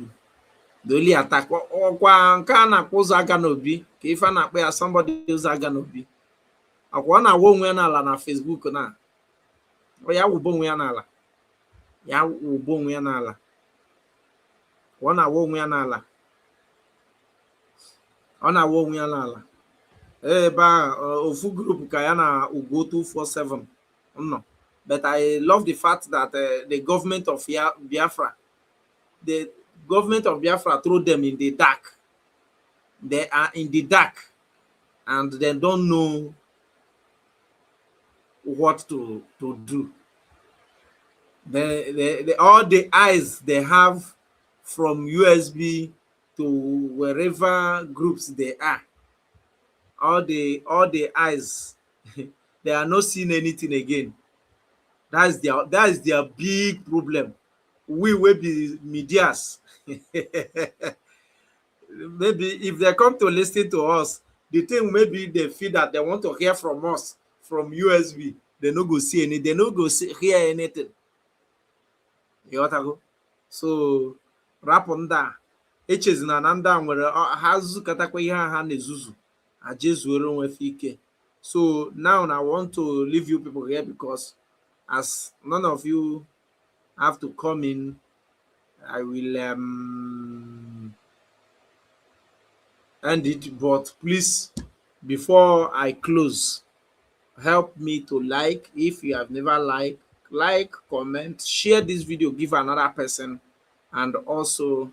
The only attack. Ọkwa nke a na-akpọ ụzọ aga n'obi ka ife a na-akpọ ya somebody ụzọ aga n'obi. Ọkwa ọ na-awụ onwe ya n'ala na Facebook na. Ya wụba onwe ya n'ala. Ya wụba onwe ya n'ala. Ọ na-awụ onwe ya n'ala. Ọ na-awụ onwe ya n'ala. Ebe a ofu group ka ya na Ugo 247 no. But I love the fact that the government of Biafra, the government of Biafra threw them in the dark. They are in the dark and they don't know what to do. All the eyes they have from USB to wherever groups they are, all the eyes, they are not seeing anything again. That is their big problem. We will be medias. Maybe if they come to listen to us, the thing maybe they feel that they want to hear from us from USB. They no go see any. They no go hear anything. You got to go. So wrap on that. Eches na nanda nwere ha zukatakwa ihe ha na-ezuzu. Ajezuoro onwe ike. So now I want to leave you people here because as none of you have to come in, I will end it. But please, before I close, help me to like. If you have never like, comment, share this video, give another person. And also,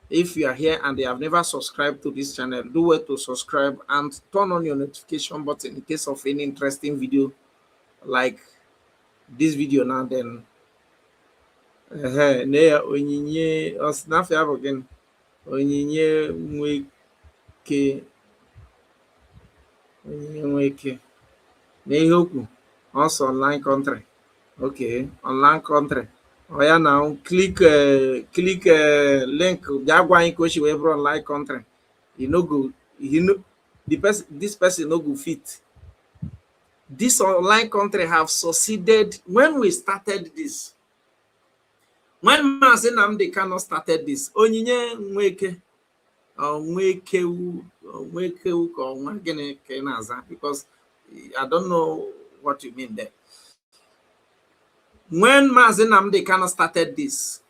if you are here and you have never subscribed to this channel, do it to subscribe and turn on your notification button in case of any interesting video like this video now. Then again, onyinye nweke onyinye nweke n'ihe okwu also online country. Okay, online country. Oh yeah, now click link. Jagwa inkoshi wherever online country. You know go. You know the person. This person no go fit. This online country have succeeded when we started this. When Mazi Nnamdi Kanu started this, onyinye nweke because I don't know what you mean there. When Mazi Nnamdi Kanu started this,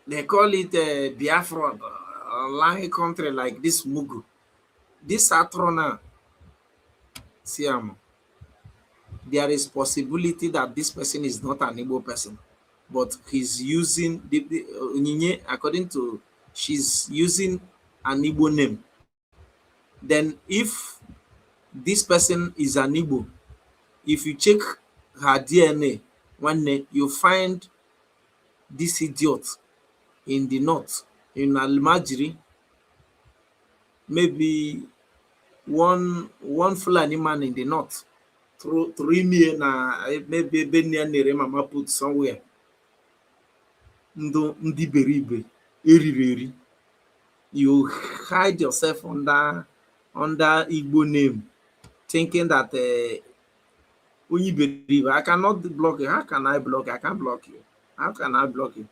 they call it Biafra, online country like this Mugu. This Atrona, Siam, there is possibility that this person is not an Igbo person, but he's using the according to she's using an Igbo name. Then if this person is an Igbo, if you check her DNA, one day you find this idiot in the north, in Almajiri, maybe one Fulani man in the north, through me na maybe Benya Nere Mama put somewhere. Ndi beribe, eri. You hide yourself under Igbo name, thinking that I cannot block you. How can I block you? I can't block you. How can I block you?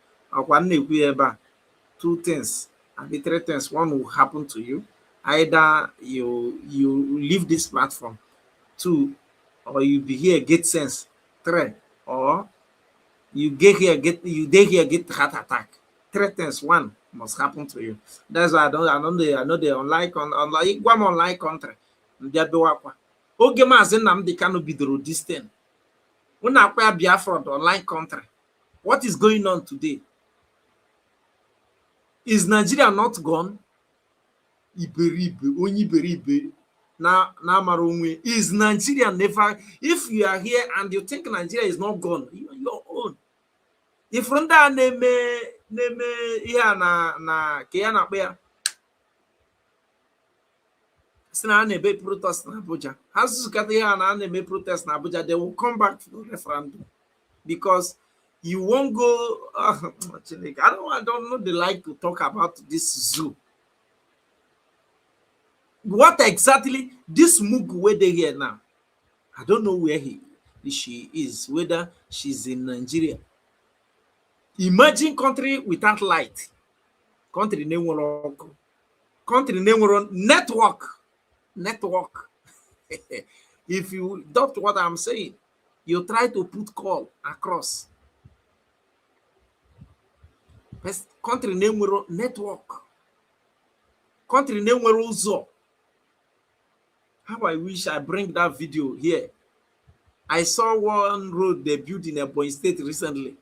Two things, and the three things. One will happen to you. Either you leave this platform. Two, or you be here get sense. Three, or you get heart attack. Three things. One must happen to you. That's why I know the online country. Oge Mazi Nnamdi Kanu bidoro this thing. When I acquire Biafra the online country, what is going on today? Is Nigeria not gone? Iberibe, na maronwe. Is Nigeria never? If you are here and you think Nigeria is not gone, you are your own. If Runda neme here na Kiyana Bea. Protest in Abuja. As you protest in Abuja, they will come back to the referendum because you won't go. I don't know. They like to talk about this zoo. What exactly this Mugu where they here now? I don't know where she is. Whether she's in Nigeria. Imagine country without light. Country name network. If you doubt what I'm saying, you try to put call across. Country name network. Country name Uzo. How I wish I bring that video here. I saw one road they built in Ebonyi State recently.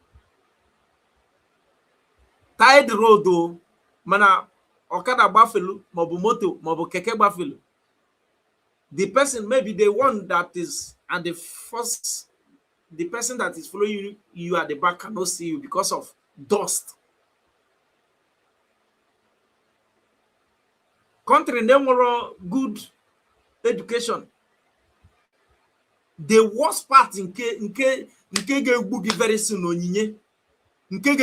Tied road though, mana Okada Buffalo, Mobu Moto, Mobu Keke Buffalo. The person, maybe the one that is at the first, the person that is following you at the back cannot see you because of dust. Country never good education. The worst part in Nke very soon Onyinye. Nke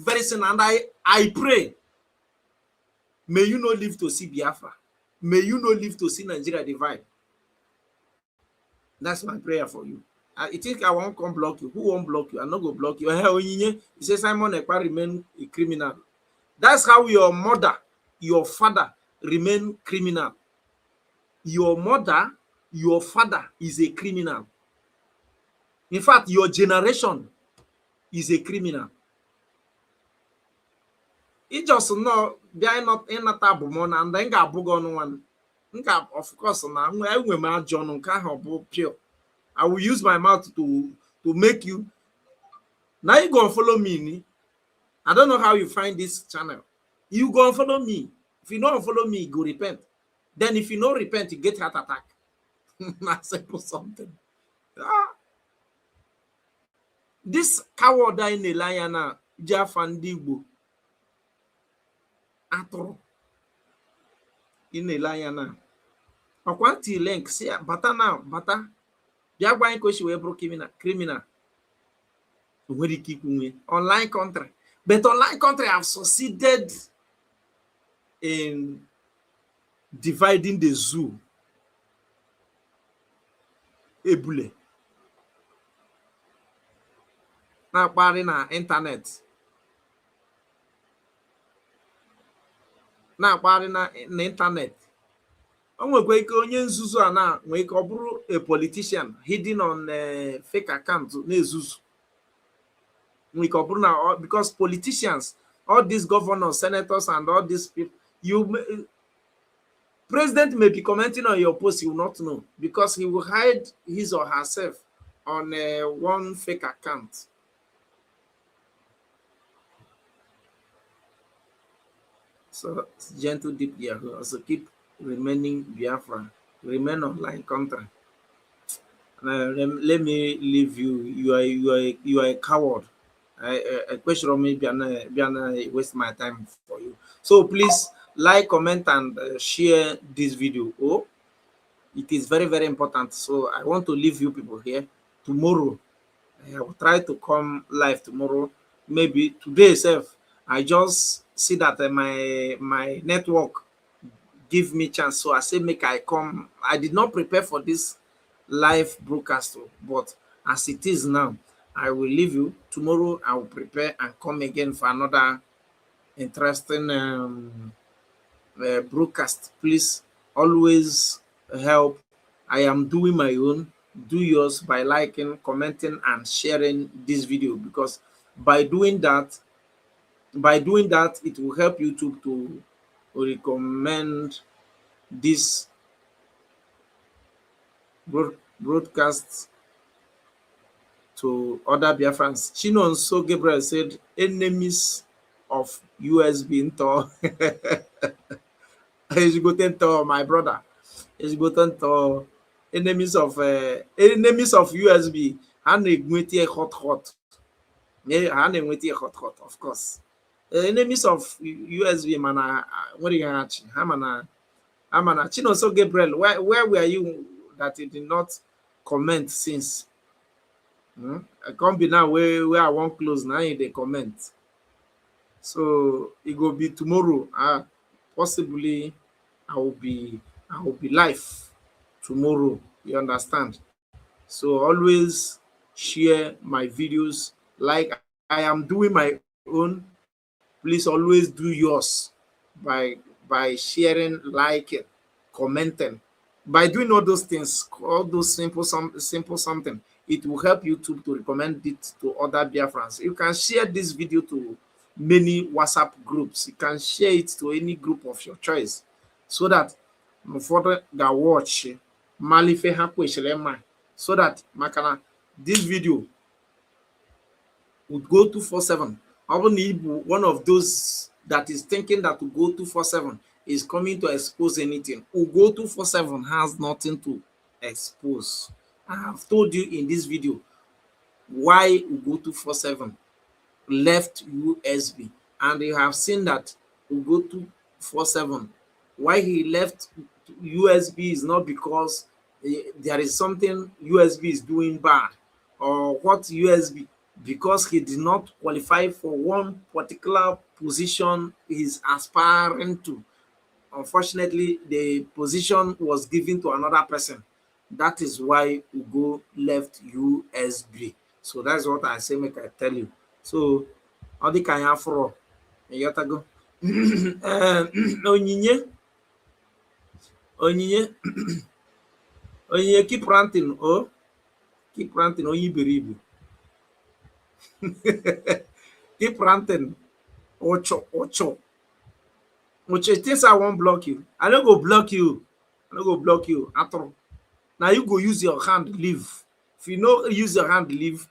very soon, and I pray. May you not live to see Biafra. May you not live to see Nigeria divide. That's my prayer for you. I think I won't come block you. Who won't block you? I'm not going to block you. He says Simon Ekpa remain a criminal. That's how your mother, your father remain criminal. Your mother, your father is a criminal. In fact, your generation is a criminal. It just know they are not in a taboo money and then got book on one. Of course, now I will my John pure. I will use my mouth to make you. Now you go and follow me. I don't know how you find this channel. You go and follow me. If you don't follow me, go repent. Then if you don't repent, you get heart attack. That's simple something. This coward in the lion, Jafandi. atụrụ ị na-ele anya na ọkwa ntị link si ya bata na bata bịa gwa anyị ka o si wee bụrụ criminal o nwere ike ikwu nwe online country, but online country have succeeded in dividing the zoo ebule na-akparị na internet na-akparị na internet. O nwekwa ike onye nzuzu a na nwee ike ọ bụrụ a politician hidden on fake account na-ezuzu nwee ike ọ bụrụ na because politicians, all these governors, senators and all these people, president may be commenting on your post, you will not know because he will hide his or herself on one fake account. So gentle deep here also keep remaining Biafra, remain online country. Let me leave you. You are a coward. A question of me, I waste my time for you. So please like, comment, and share this video. Oh, it is very, very important. So I want to leave you people here. Tomorrow, I will try to come live tomorrow. Maybe today itself. I just see that my network give me chance, so I say make I come. I did not prepare for this live broadcast, but as it is now, I will leave you. Tomorrow I will prepare and come again for another interesting broadcast. Please always help. I am doing my own. Do yours by liking, commenting, and sharing this video, because by doing that, it will help YouTube to recommend this broadcast to other Biafrans. Chinonso Gabriel said, enemies of USB into my brother. Enemies of USB. Hot, of course. Enemies of USB, man, what do you have? Amana Chinonso Gabriel, where were you that you did not comment since? I can't be now where I won't close now in the comment. So it will be tomorrow. Possibly I will be live tomorrow. You understand? So always share my videos like I am doing my own. Please always do yours by sharing, liking, commenting. By doing all those things, all those simple something, it will help YouTube to recommend it to other Biafrans. You can share this video to many WhatsApp groups. You can share it to any group of your choice, so that further that watch so that this video would go 247. One of those that is thinking that to go 247 is coming to expose anything. Ugo 247 has nothing to expose. I have told you in this video why Ugo 247 left USB, and you have seen that Ugo 247, why he left USB is not because there is something USB is doing bad or what USB, because he did not qualify for one particular position he's aspiring to. Unfortunately, the position was given to another person. That is why Ugo left USB. So that's what I say, make I tell you. So, all the kind of for you gotta go. Onyinye, keep ranting, oh, keep ranting, oh, you keep ranting. Ocho. Things I won't block you. I don't go block you. I don't go block you at all. Now you go use your hand, leave. If you know use your hand, leave,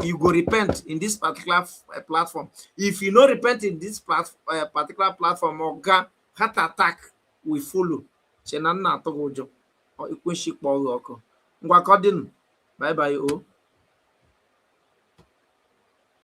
you go repent in this particular platform. If you no repent in this particular platform, or heart attack we follow. Bye bye. Oh.